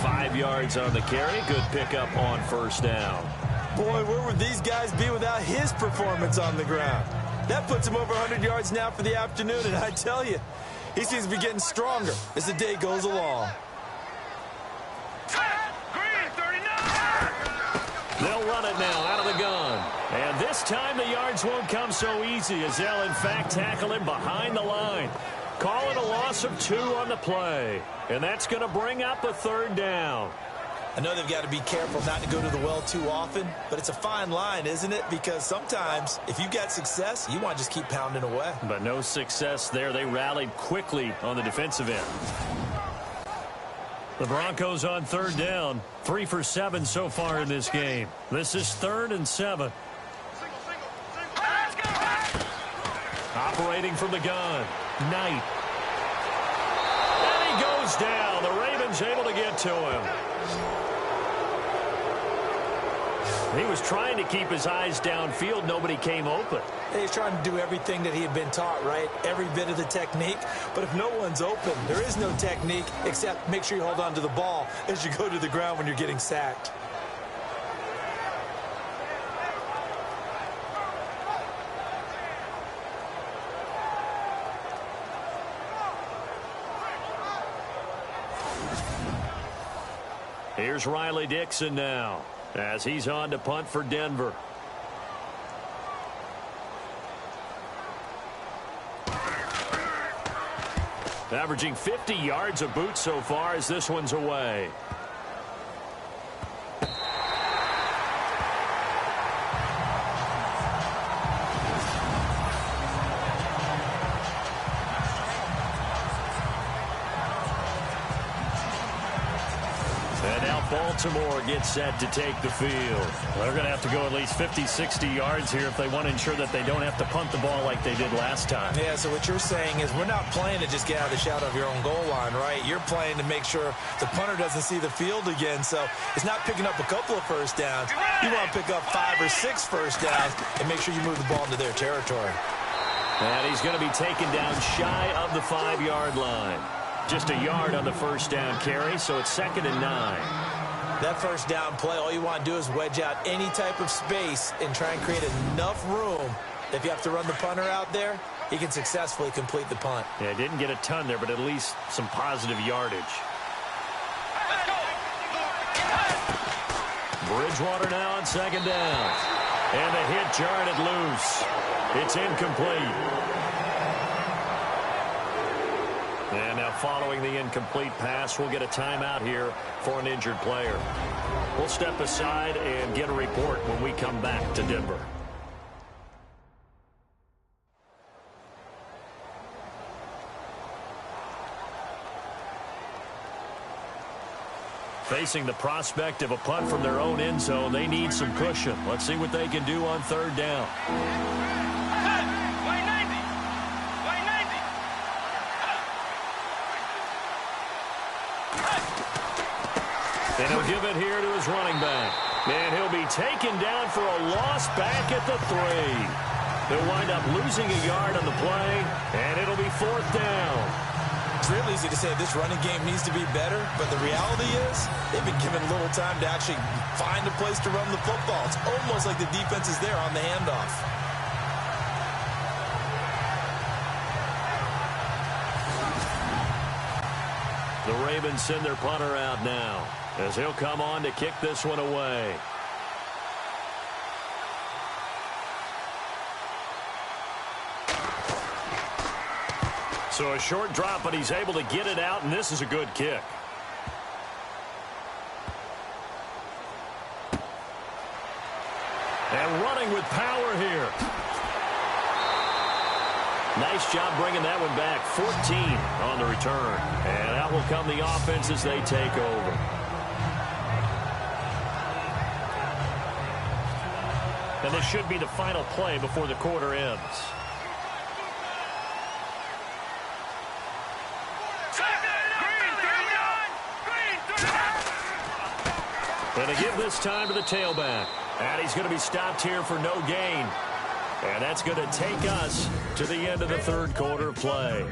5 yards on the carry. Good pickup on 1st down. Boy, where would these guys be without his performance on the ground? That puts him over 100 yards now for the afternoon, and I tell you, he seems to be getting stronger as the day goes along. They'll run it now out of the gun. And this time the yards won't come so easy, as they'll in fact tackle him behind the line. Call it a loss of 2 on the play. And that's going to bring up a 3rd down. I know they've got to be careful not to go to the well too often, but it's a fine line, isn't it? Because sometimes if you've got success, you want to just keep pounding away. But no success there. They rallied quickly on the defensive end. The Broncos on 3rd down. 3 for 7 so far in this game. This is 3rd and 7. Operating from the gun. Knight. And he goes down. The Ravens able to get to him. He was trying to keep his eyes downfield. Nobody came open. He's trying to do everything that he had been taught, right? Every bit of the technique. But if no one's open, there is no technique except make sure you hold on to the ball as you go to the ground when you're getting sacked. Here's Riley Dixon now, as he's on to punt for Denver. Averaging 50 yards a boot so far as this one's away. Baltimore gets set to take the field. They're going to have to go at least 50, 60 yards here if they want to ensure that they don't have to punt the ball like they did last time. Yeah, so what you're saying is we're not playing to just get out of the shadow of your own goal line, right? You're playing to make sure the punter doesn't see the field again. So it's not picking up a couple of first downs. You want to pick up 5 or 6 first downs and make sure you move the ball into their territory. And he's going to be taken down shy of the 5-yard line. Just a yard on the first down carry, so it's 2nd and 9. That first down play, all you want to do is wedge out any type of space and try and create enough room. If you have to run the punter out there, he can successfully complete the punt. Yeah, didn't get a ton there, but at least some positive yardage. Bridgewater now on 2nd down. And the hit jarred it loose. It's incomplete. And now following the incomplete pass, we'll get a timeout here for an injured player. We'll step aside and get a report when we come back to Denver. Facing the prospect of a punt from their own end zone, they need some cushion. Let's see what they can do on 3rd down. And he'll give it here to his running back. And he'll be taken down for a loss back at the 3. He'll wind up losing a yard on the play, and it'll be 4th down. It's real easy to say this running game needs to be better, but the reality is they've been given little time to actually find a place to run the football. It's almost like the defense is there on the handoff. The Ravens send their punter out now, as he'll come on to kick this one away. So a short drop, but he's able to get it out, and this is a good kick. And running with power here. Nice job bringing that one back. 14 on the return. And out will come the offense as they take over. And this should be the final play before the quarter ends. And to give this time to the tailback. And he's going to be stopped here for no gain. And that's going to take us to the end of the 3rd quarter of play.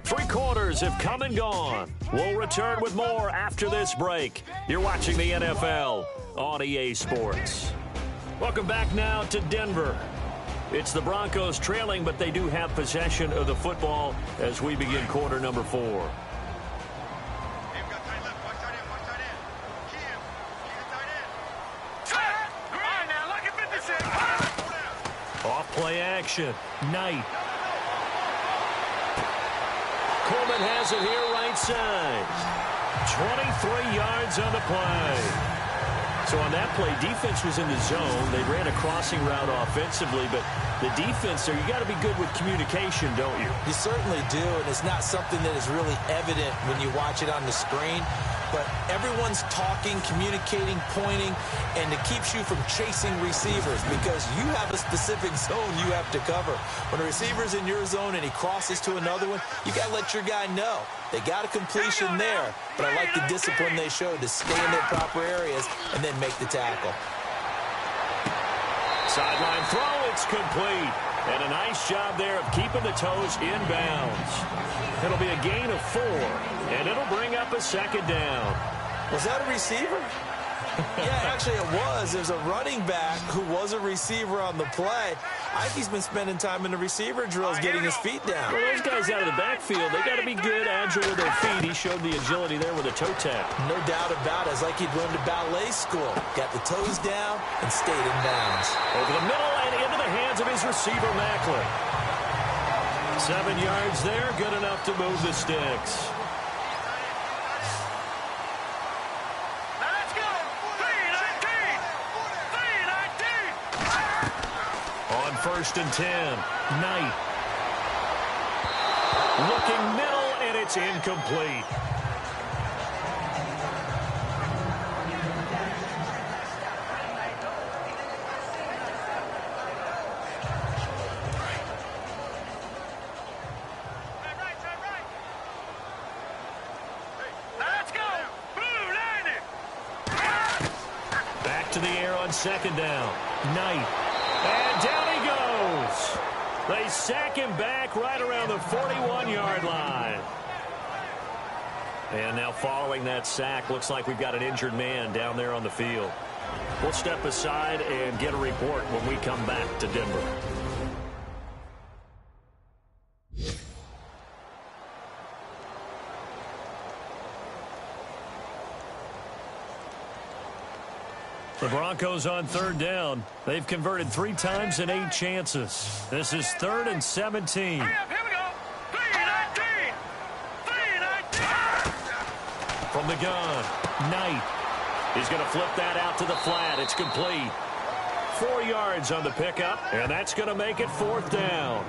3 quarters have come and gone. We'll return with more after this break. You're watching the NFL on EA Sports. Welcome back now to Denver. It's the Broncos trailing, but they do have possession of the football as we begin quarter number 4. Play action. Knight. Coleman has it here right side. 23 yards on the play. So on that play, defense was in the zone. They ran a crossing route offensively, but the defense there, you got to be good with communication, don't you? You certainly do, and it's not something that is really evident when you watch it on the screen. But everyone's talking, communicating, pointing, and it keeps you from chasing receivers because you have a specific zone you have to cover. When a receiver's in your zone and he crosses to another one, you got to let your guy know. They got a completion there, but I like the discipline they showed to stay in their proper areas and then make the tackle. Sideline throw, it's complete. And a nice job there of keeping the toes in bounds. It'll be a gain of 4, and it'll bring up a 2nd down. Was that a receiver? Yeah, actually it was. There's a running back who was a receiver on the play. I think he's been spending time in the receiver drills getting his feet down. Well, those guys out of the backfield, they got to be good, agile with their feet. He showed the agility there with a toe tap. No doubt about it. It's like he'd run to ballet school. Got the toes down and stayed in bounds. Over the middle and into the hands of his receiver, Macklin. 7 yards there, good enough to move the sticks. On 1st and 10, Knight. Looking middle, and it's incomplete. the air on second down. Knight. And down he goes. They sack him back right around the 41-yard line. And now following that sack, looks like we've got an injured man down there on the field. We'll step aside and get a report when we come back to Denver. The Broncos on third down. They've converted 3 times in 8 chances. This is 3rd and 17. Here we go. 3-19. 3-19. From the gun, Knight. He's going to flip that out to the flat. It's complete. 4 yards on the pickup, and that's going to make it 4th down.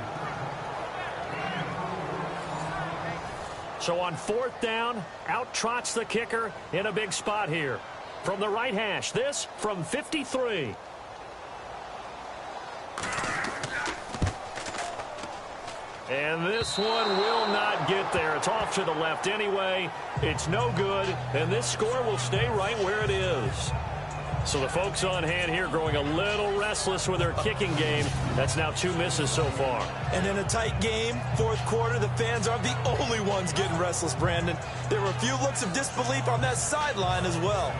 So on 4th down, out trots the kicker in a big spot here. From the right hash, this from 53. And this one will not get there. It's off to the left anyway. It's no good, and this score will stay right where it is. So the folks on hand here growing a little restless with their kicking game. That's now 2 misses so far. And in a tight game, 4th quarter, the fans aren't the only ones getting restless, Brandon. There were a few looks of disbelief on that sideline as well.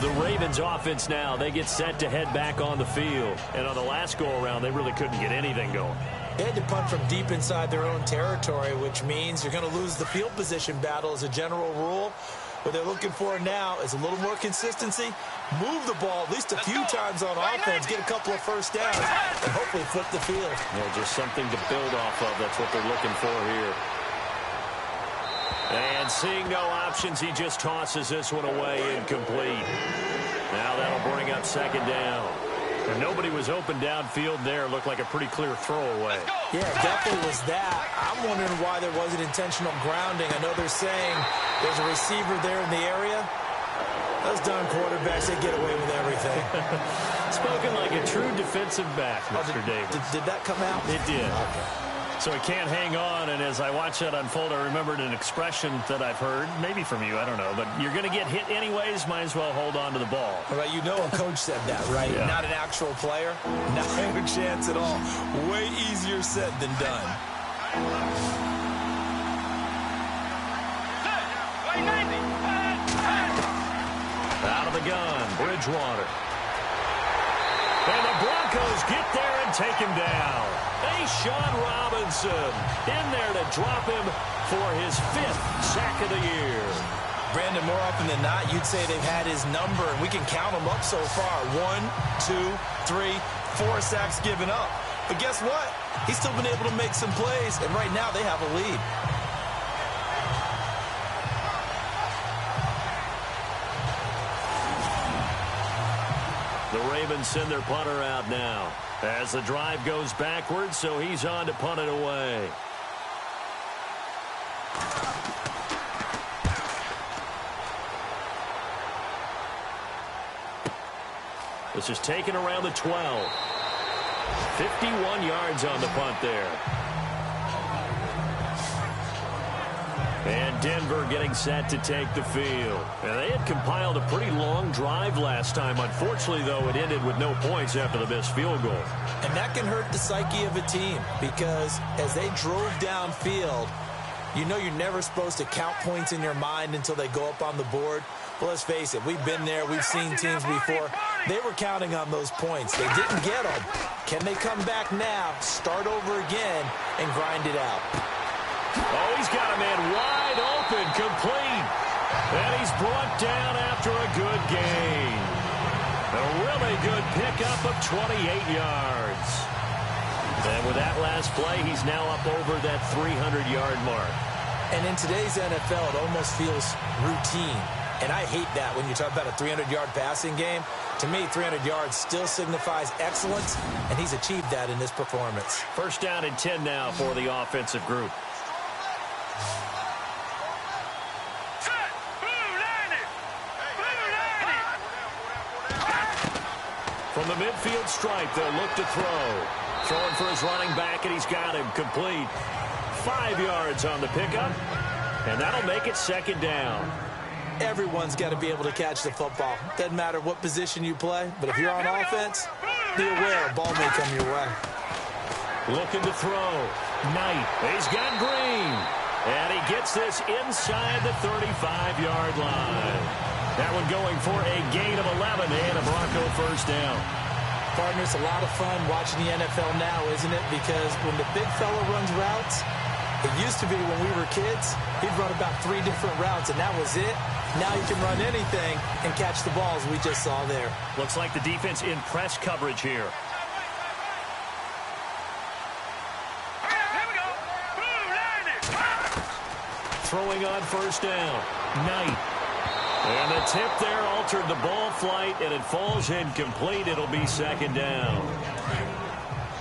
The Ravens offense now, they get set to head back on the field. And on the last go-around, they really couldn't get anything going. They had to punt from deep inside their own territory, which means you're going to lose the field position battle as a general rule. What they're looking for now is a little more consistency, move the ball at least a few times on offense, get a couple of first downs, and hopefully flip the field. Yeah, just something to build off of. That's what they're looking for here. And seeing no options, he just tosses this one away, incomplete. Now that'll bring up 2nd down. And nobody was open downfield there. Looked like a pretty clear throwaway. Yeah, definitely was that. I'm wondering why there wasn't intentional grounding. I know they're saying there's a receiver there in the area. Those darn quarterbacks, they get away with everything. Spoken like a true defensive back, Mr. Davis. Did that come out? It did. Okay. So he can't hang on, and as I watch that unfold, I remembered an expression that I've heard, maybe from you, I don't know, but you're going to get hit anyways, might as well hold on to the ball. Right, you know a coach said that, right? Yeah. Not an actual player. Not a chance at all. Way easier said than done. Out of the gun, Bridgewater. And the Broncos get there and take him down. Sean Robinson in there to drop him for his 5th sack of the year. Brandon, more often than not, you'd say they've had his number, and we can count them up so far. 1, 2, 3, 4 sacks given up. But guess what? He's still been able to make some plays, and right now they have a lead. The Ravens send their punter out now as the drive goes backwards, so he's on to punt it away. This is taken around the 12. 51 yards on the punt there. And Denver getting set to take the field. And they had compiled a pretty long drive last time. Unfortunately, though, it ended with no points after the missed field goal. And that can hurt the psyche of a team because as they drove downfield, you know you're never supposed to count points in your mind until they go up on the board. Well, let's face it, we've been there. We've seen teams before. They were counting on those points. They didn't get them. Can they come back now, start over again, and grind it out? Oh, he's got a man wide open, complete. And he's brought down after a good gain. A really good pickup of 28 yards. And with that last play, he's now up over that 300-yard mark. And in today's NFL, it almost feels routine. And I hate that when you talk about a 300-yard passing game. To me, 300 yards still signifies excellence, and he's achieved that in this performance. First down and 10 now for the offensive group. From the midfield stripe, they'll look to throw. Throwing for his running back, and he's got him complete. 5 yards on the pickup, and that'll make it second down. everyone's got to be able to catch the football. Doesn't matter what position you play, but if you're on offense, be aware a ball may come your way. Looking to throw. Knight. He's got Green. And he gets this inside the 35-yard line. That one going for a gain of 11 and a Bronco first down. Partner, it's a lot of fun watching the NFL now, isn't it? Because when the big fella runs routes, it used to be when we were kids, he'd run about 3 different routes, and that was it. Now you can run anything and catch the balls we just saw there. Looks like the defense in press coverage here. Throwing on first down. Knight. And the tip there altered the ball flight, and it falls incomplete. It'll be second down.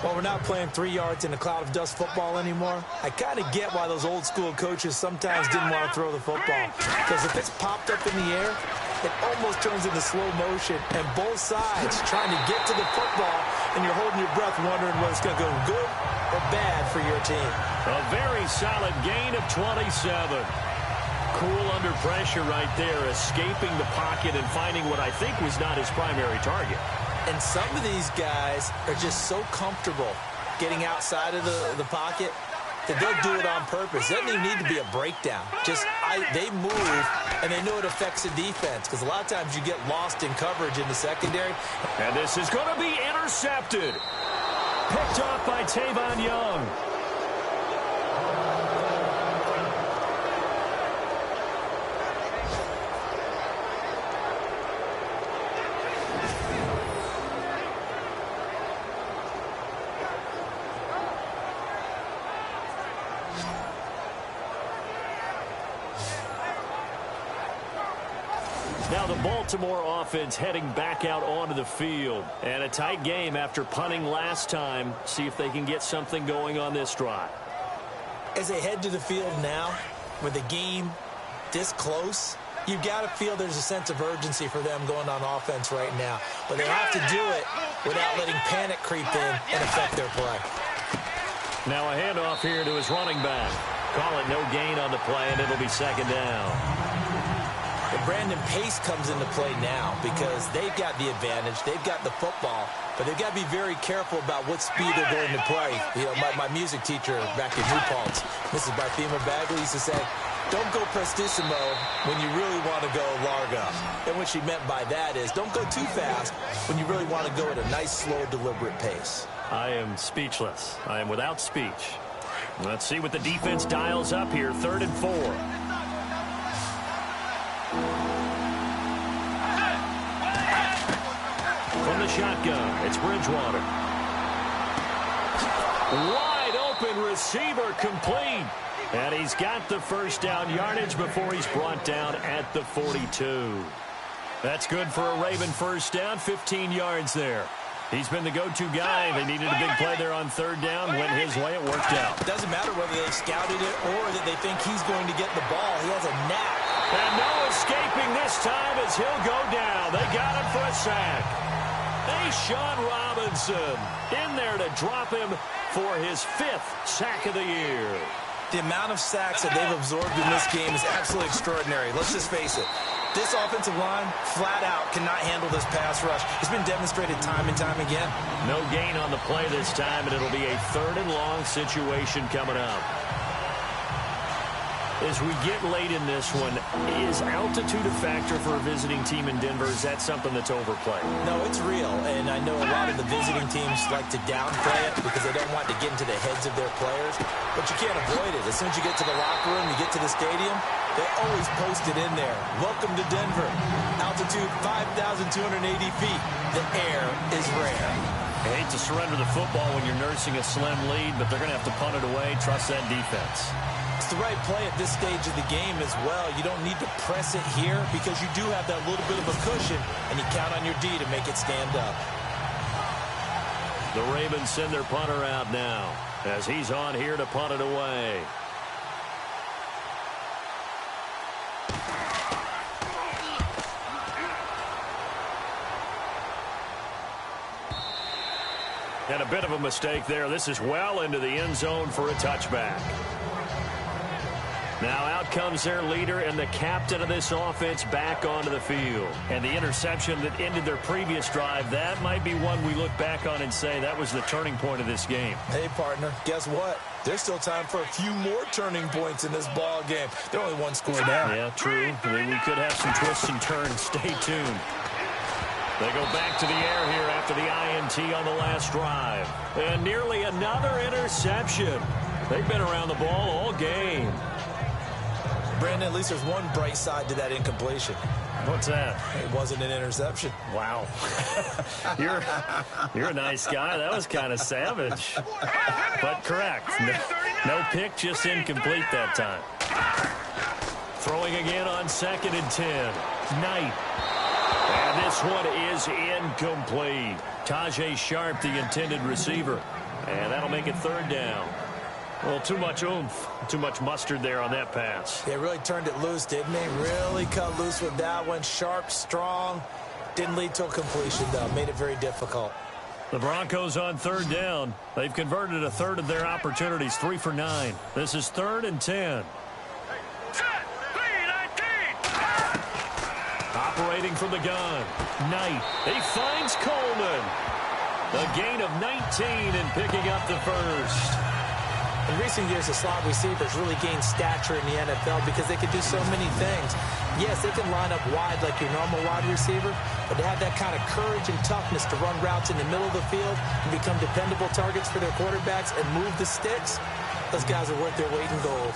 Well, we're not playing 3 yards in a cloud of dust football anymore. I kind of get why those old school coaches sometimes didn't want to throw the football. Because if it's popped up in the air, it almost turns into slow motion. And both sides trying to get to the football, and you're holding your breath wondering whether it's going to go good or bad for your team. A very solid gain of 27. Cool under pressure right there, escaping the pocket and finding what I think was not his primary target. And some of these guys are just so comfortable getting outside of the pocket that they'll do it on purpose. It doesn't even need to be a breakdown. They move, and they know it affects the defense, because a lot of times you get lost in coverage in the secondary. And this is going to be intercepted. Picked off by Tavon Young. Now the Baltimore offense heading back out onto the field. And a tight game after punting last time. See if they can get something going on this drive. As they head to the field now, with the game this close, you've got to feel there's a sense of urgency for them going on offense right now. But they have to do it without letting panic creep in and affect their play. Now a handoff here to his running back. Call it no gain on the play, and it'll be second down. And Brandon, pace comes into play now because they've got the advantage. They've got the football, but they've got to be very careful about what speed they're going to play. You know, my music teacher back in New Paltz, Mrs. Barthema Bagley, used to say, don't go prestissimo when you really want to go largo. And what she meant by that is don't go too fast when you really want to go at a nice, slow, deliberate pace. I am speechless. I am without speech. Let's see what the defense dials up here. 3rd and 4. From the shotgun, it's Bridgewater. Wide open receiver, complete. And he's got the first down yardage before he's brought down at the 42. That's good for a Raven first down, 15 yards there. He's been the go-to guy. They needed a big play there on 3rd down. Went his way. It worked out. Doesn't matter whether they scouted it or that they think he's going to get the ball. He has a knack. And no escaping this time as he'll go down. They got him for a sack. Sean Robinson in there to drop him for his 5th sack of the year. The amount of sacks that they've absorbed in this game is absolutely extraordinary. Let's just face it. This offensive line, flat out, cannot handle this pass rush. It's been demonstrated time and time again. No gain on the play this time, and it'll be a 3rd and long situation coming up. As we get late in this one, is altitude a factor for a visiting team in Denver? Is that something that's overplayed? No, it's real, and I know a lot of the visiting teams like to downplay it because they don't want to get into the heads of their players, but you can't avoid it. As soon as you get to the locker room, you get to the stadium, they always post it in there. Welcome to Denver. Altitude 5,280 feet. The air is rare. I hate to surrender the football when you're nursing a slim lead, but they're going to have to punt it away. Trust that defense. It's the right play at this stage of the game as well. You don't need to press it here because you do have that little bit of a cushion, and you count on your D to make it stand up. The Ravens send their punter out now as he's on here to punt it away. And a bit of a mistake there. This is well into the end zone for a touchback. Now out comes their leader and the captain of this offense back onto the field. And the interception that ended their previous drive, that might be one we look back on and say that was the turning point of this game. Hey, partner, guess what? There's still time for a few more turning points in this ball game. They're only one score down. Yeah, true. We could have some twists and turns. Stay tuned. They go back to the air here after the INT on the last drive. And nearly another interception. They've been around the ball all game. Brandon, at least there's one bright side to that incompletion. What's that? It wasn't an interception. Wow. You're a nice guy. That was kind of savage. But correct. No pick, just incomplete that time. Throwing again on 2nd and 10. Knight. And this one is incomplete. Tajay Sharp, the intended receiver. And that'll make it 3rd down. Well, too much oomph, too much mustard there on that pass. They really turned it loose, didn't they? Really cut loose with that one. Sharp, strong. Didn't lead to a completion, though. Made it very difficult. The Broncos on 3rd down. They've converted a third of their opportunities, 3 for 9. This is 3rd and 10. Operating from the gun. Knight. He finds Coleman. A gain of 19 and picking up the first. In recent years, the slot receivers really gained stature in the NFL because they can do so many things. Yes, they can line up wide like your normal wide receiver, but to have that kind of courage and toughness to run routes in the middle of the field and become dependable targets for their quarterbacks and move the sticks, those guys are worth their weight in gold.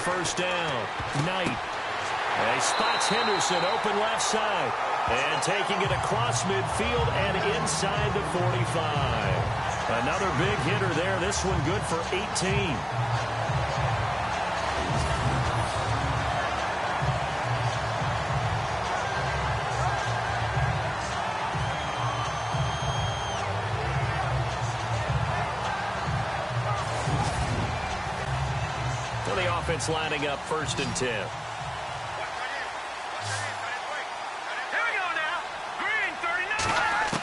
First down. Knight. And he spots Henderson open left side. And taking it across midfield and inside the 45. Another big hitter there. This one good for 18. Offense lining up 1st and 10. Here we go now. Green 39.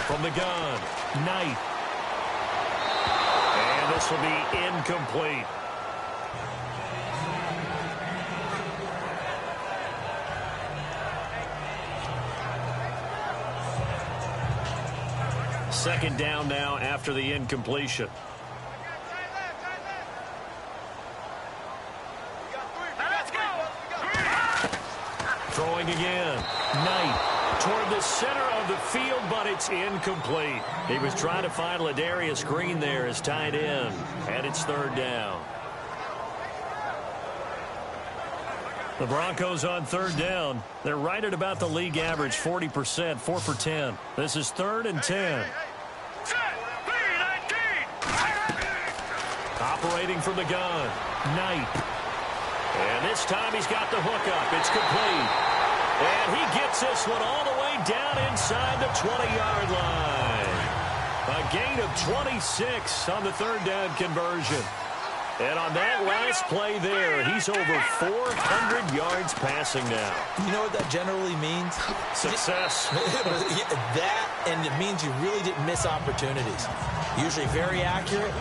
From the gun, Knight. And this will be incomplete. Second down now after the incompletion. Throwing again. Knight toward the center of the field, but it's incomplete. He was trying to find Ladarius Green there as tight end, and it's 3rd down. The Broncos on 3rd down. They're right at about the league average, 40%, 4 for 10. This is 3rd and 10. Operating from the gun. Knight. And this time he's got the hookup. It's complete. And he gets this one all the way down inside the 20-yard line. A gain of 26 on the 3rd down conversion. And on that last play there, he's over 400 yards passing now. You know what that generally means? Success. That, and it means you really didn't miss opportunities. Usually very accurate.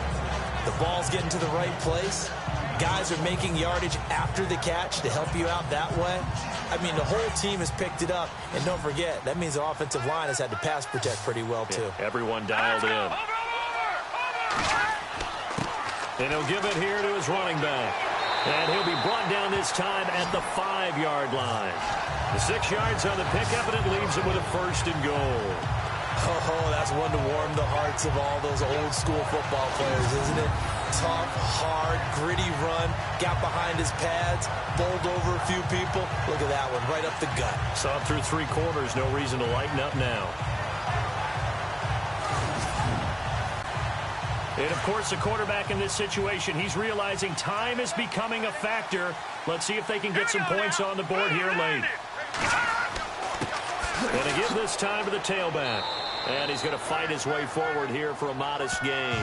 The ball's getting to the right place. Guys are making yardage after the catch to help you out that way. I mean, the whole team has picked it up. And don't forget, that means the offensive line has had to pass protect pretty well, too. Yeah, everyone dialed in. And he'll give it here to his running back. And he'll be brought down this time at the 5-yard line. The 6 yards on the pickup, and it leaves him with a 1st and goal. Oh, that's one to warm the hearts of all those old-school football players, isn't it? Tough, hard, gritty run, got behind his pads, bowled over a few people. Look at that one, right up the gut. Saw it through 3 quarters, no reason to lighten up now. And, of course, the quarterback in this situation, he's realizing time is becoming a factor. Let's see if they can get some points on the board here late. And to give this time to the tailback. And he's going to fight his way forward here for a modest gain.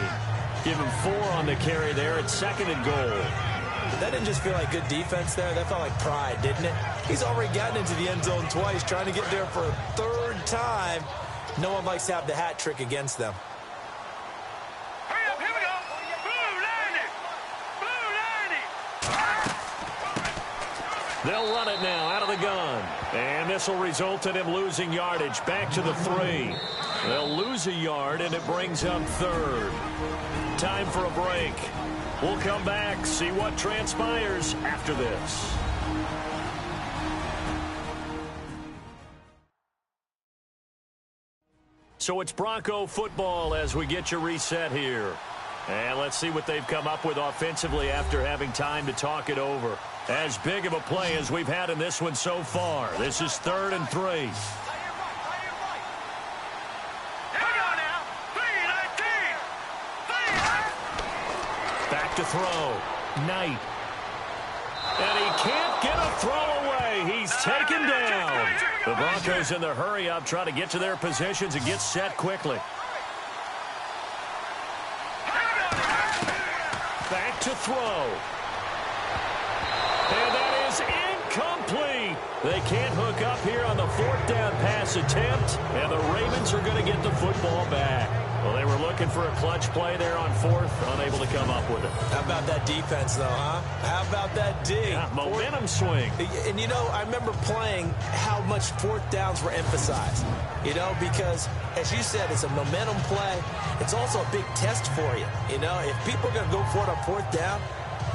Give him 4 on the carry there at 2nd and goal. But that didn't just feel like good defense there. That felt like pride, didn't it? He's already gotten into the end zone twice, trying to get there for a third time. No one likes to have the hat trick against them. Hurry up, here we go. Blue 90. Blue 90. They'll run it now out of the gun. And this will result in him losing yardage. Back to the 3. They'll lose a yard, and it brings up 3rd. Time for a break. We'll come back, see what transpires after this. So it's Bronco football as we get you reset here. And let's see what they've come up with offensively after having time to talk it over. As big of a play as we've had in this one so far. This is 3rd and 3. Here we go now. 3-19. Back to throw. Knight. And he can't get a throw away. He's taken down. The Broncos in the hurry up, trying to get to their positions and get set quickly. Back to throw. And that is incomplete. They can't hook up here on the 4th down pass attempt, and the Ravens are going to get the football back. Well, they were looking for a clutch play there on 4th, unable to come up with it. How about that defense, though, huh? How about that D? Yeah, momentum swing. And, you know, I remember playing how much 4th downs were emphasized, you know, because, as you said, it's a momentum play. It's also a big test for you, you know. If people are going to go for it on 4th down,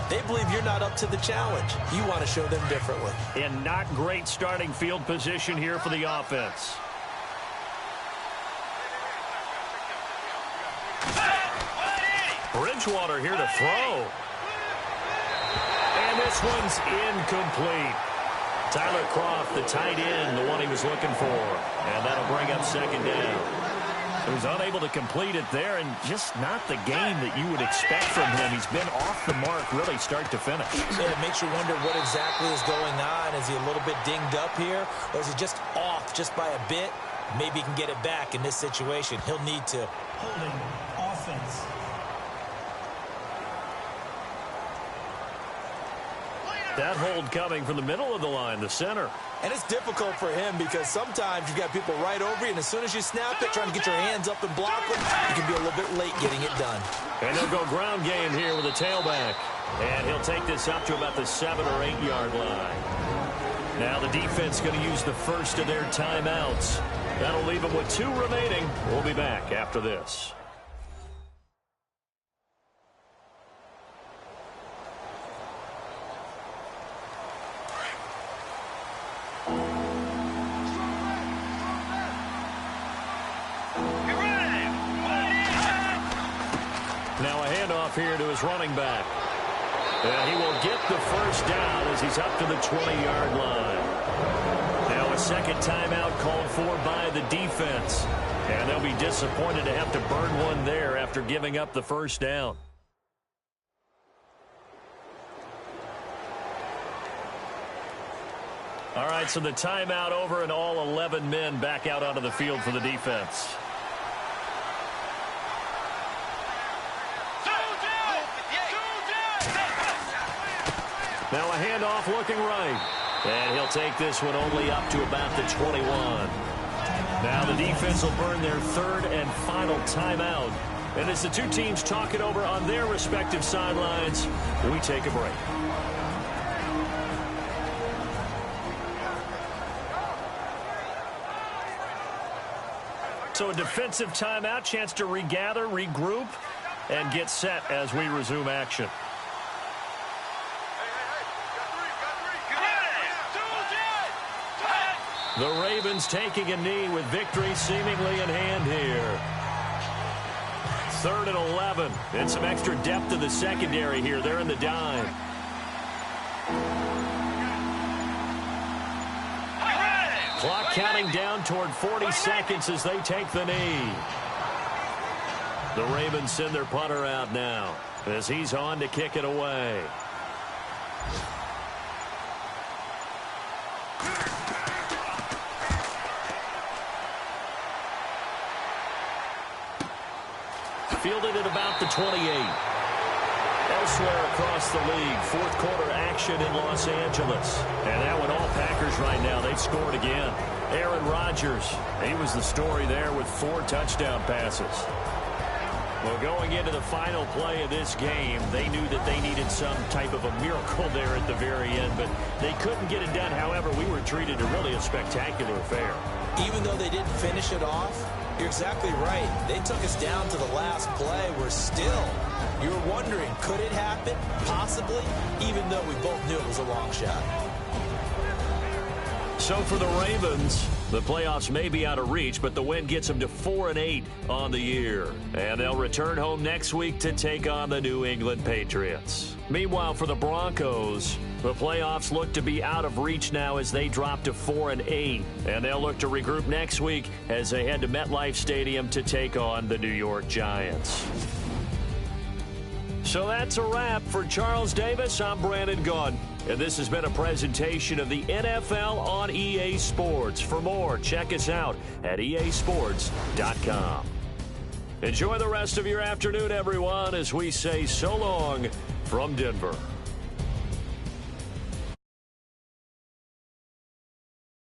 they believe you're not up to the challenge. You want to show them differently. And not great starting field position here for the offense. Bridgewater here to throw. And this one's incomplete. Tyler Kroft, the tight end, the one he was looking for. And that'll bring up 2nd down. He was unable to complete it there, and just not the game that you would expect from him. He's been off the mark really start to finish. Yeah, it makes you wonder what exactly is going on. Is he a little bit dinged up here, or is he just off just by a bit? Maybe he can get it back in this situation. He'll need to. Holding offense. That hold coming from the middle of the line, the center. And it's difficult for him because sometimes you've got people right over you, and as soon as you snap it, trying to get your hands up and block them, you can be a little bit late getting it done. And they'll go ground game here with a tailback. And he'll take this up to about the 7 or 8 yard line. Now the defense going to use the first of their timeouts. That'll leave them with 2 remaining. We'll be back after this. Now a handoff here to his running back. And he will get the first down as he's up to the 20-yard line. Now a second timeout called for by the defense. And they'll be disappointed to have to burn one there after giving up the first down. All right, so the timeout over and all 11 men back out onto the field for the defense. Now a handoff looking right. And he'll take this one only up to about the 21. Now the defense will burn their 3rd and final timeout. And as the 2 teams talk it over on their respective sidelines, we take a break. So a defensive timeout, chance to regather, regroup, and get set as we resume action. The Ravens taking a knee with victory seemingly in hand here. 3rd and 11. And some extra depth to the secondary here. They're in the dime. Clock counting down toward 40 seconds as they take the knee. The Ravens send their punter out now as he's on to kick it away. Fielded at about the 28. Elsewhere across the league, fourth quarter action in Los Angeles. And that one all Packers right now. They've scored again. Aaron Rodgers, he was the story there with 4 touchdown passes. Well, going into the final play of this game, they knew that they needed some type of a miracle there at the very end, but they couldn't get it done. However, we were treated to really a spectacular affair. Even though they didn't finish it off, you're exactly right. They took us down to the last play. We're still, you're wondering, could it happen? Possibly, even though we both knew it was a long shot. So for the Ravens, the playoffs may be out of reach, but the win gets them to 4-8 on the year. And they'll return home next week to take on the New England Patriots. Meanwhile, for the Broncos, the playoffs look to be out of reach now as they drop to 4-8. And they'll look to regroup next week as they head to MetLife Stadium to take on the New York Giants. So that's a wrap. For Charles Davis, I'm Brandon Gunn. And this has been a presentation of the NFL on EA Sports. For more, check us out at easports.com. Enjoy the rest of your afternoon, everyone, as we say so long from Denver.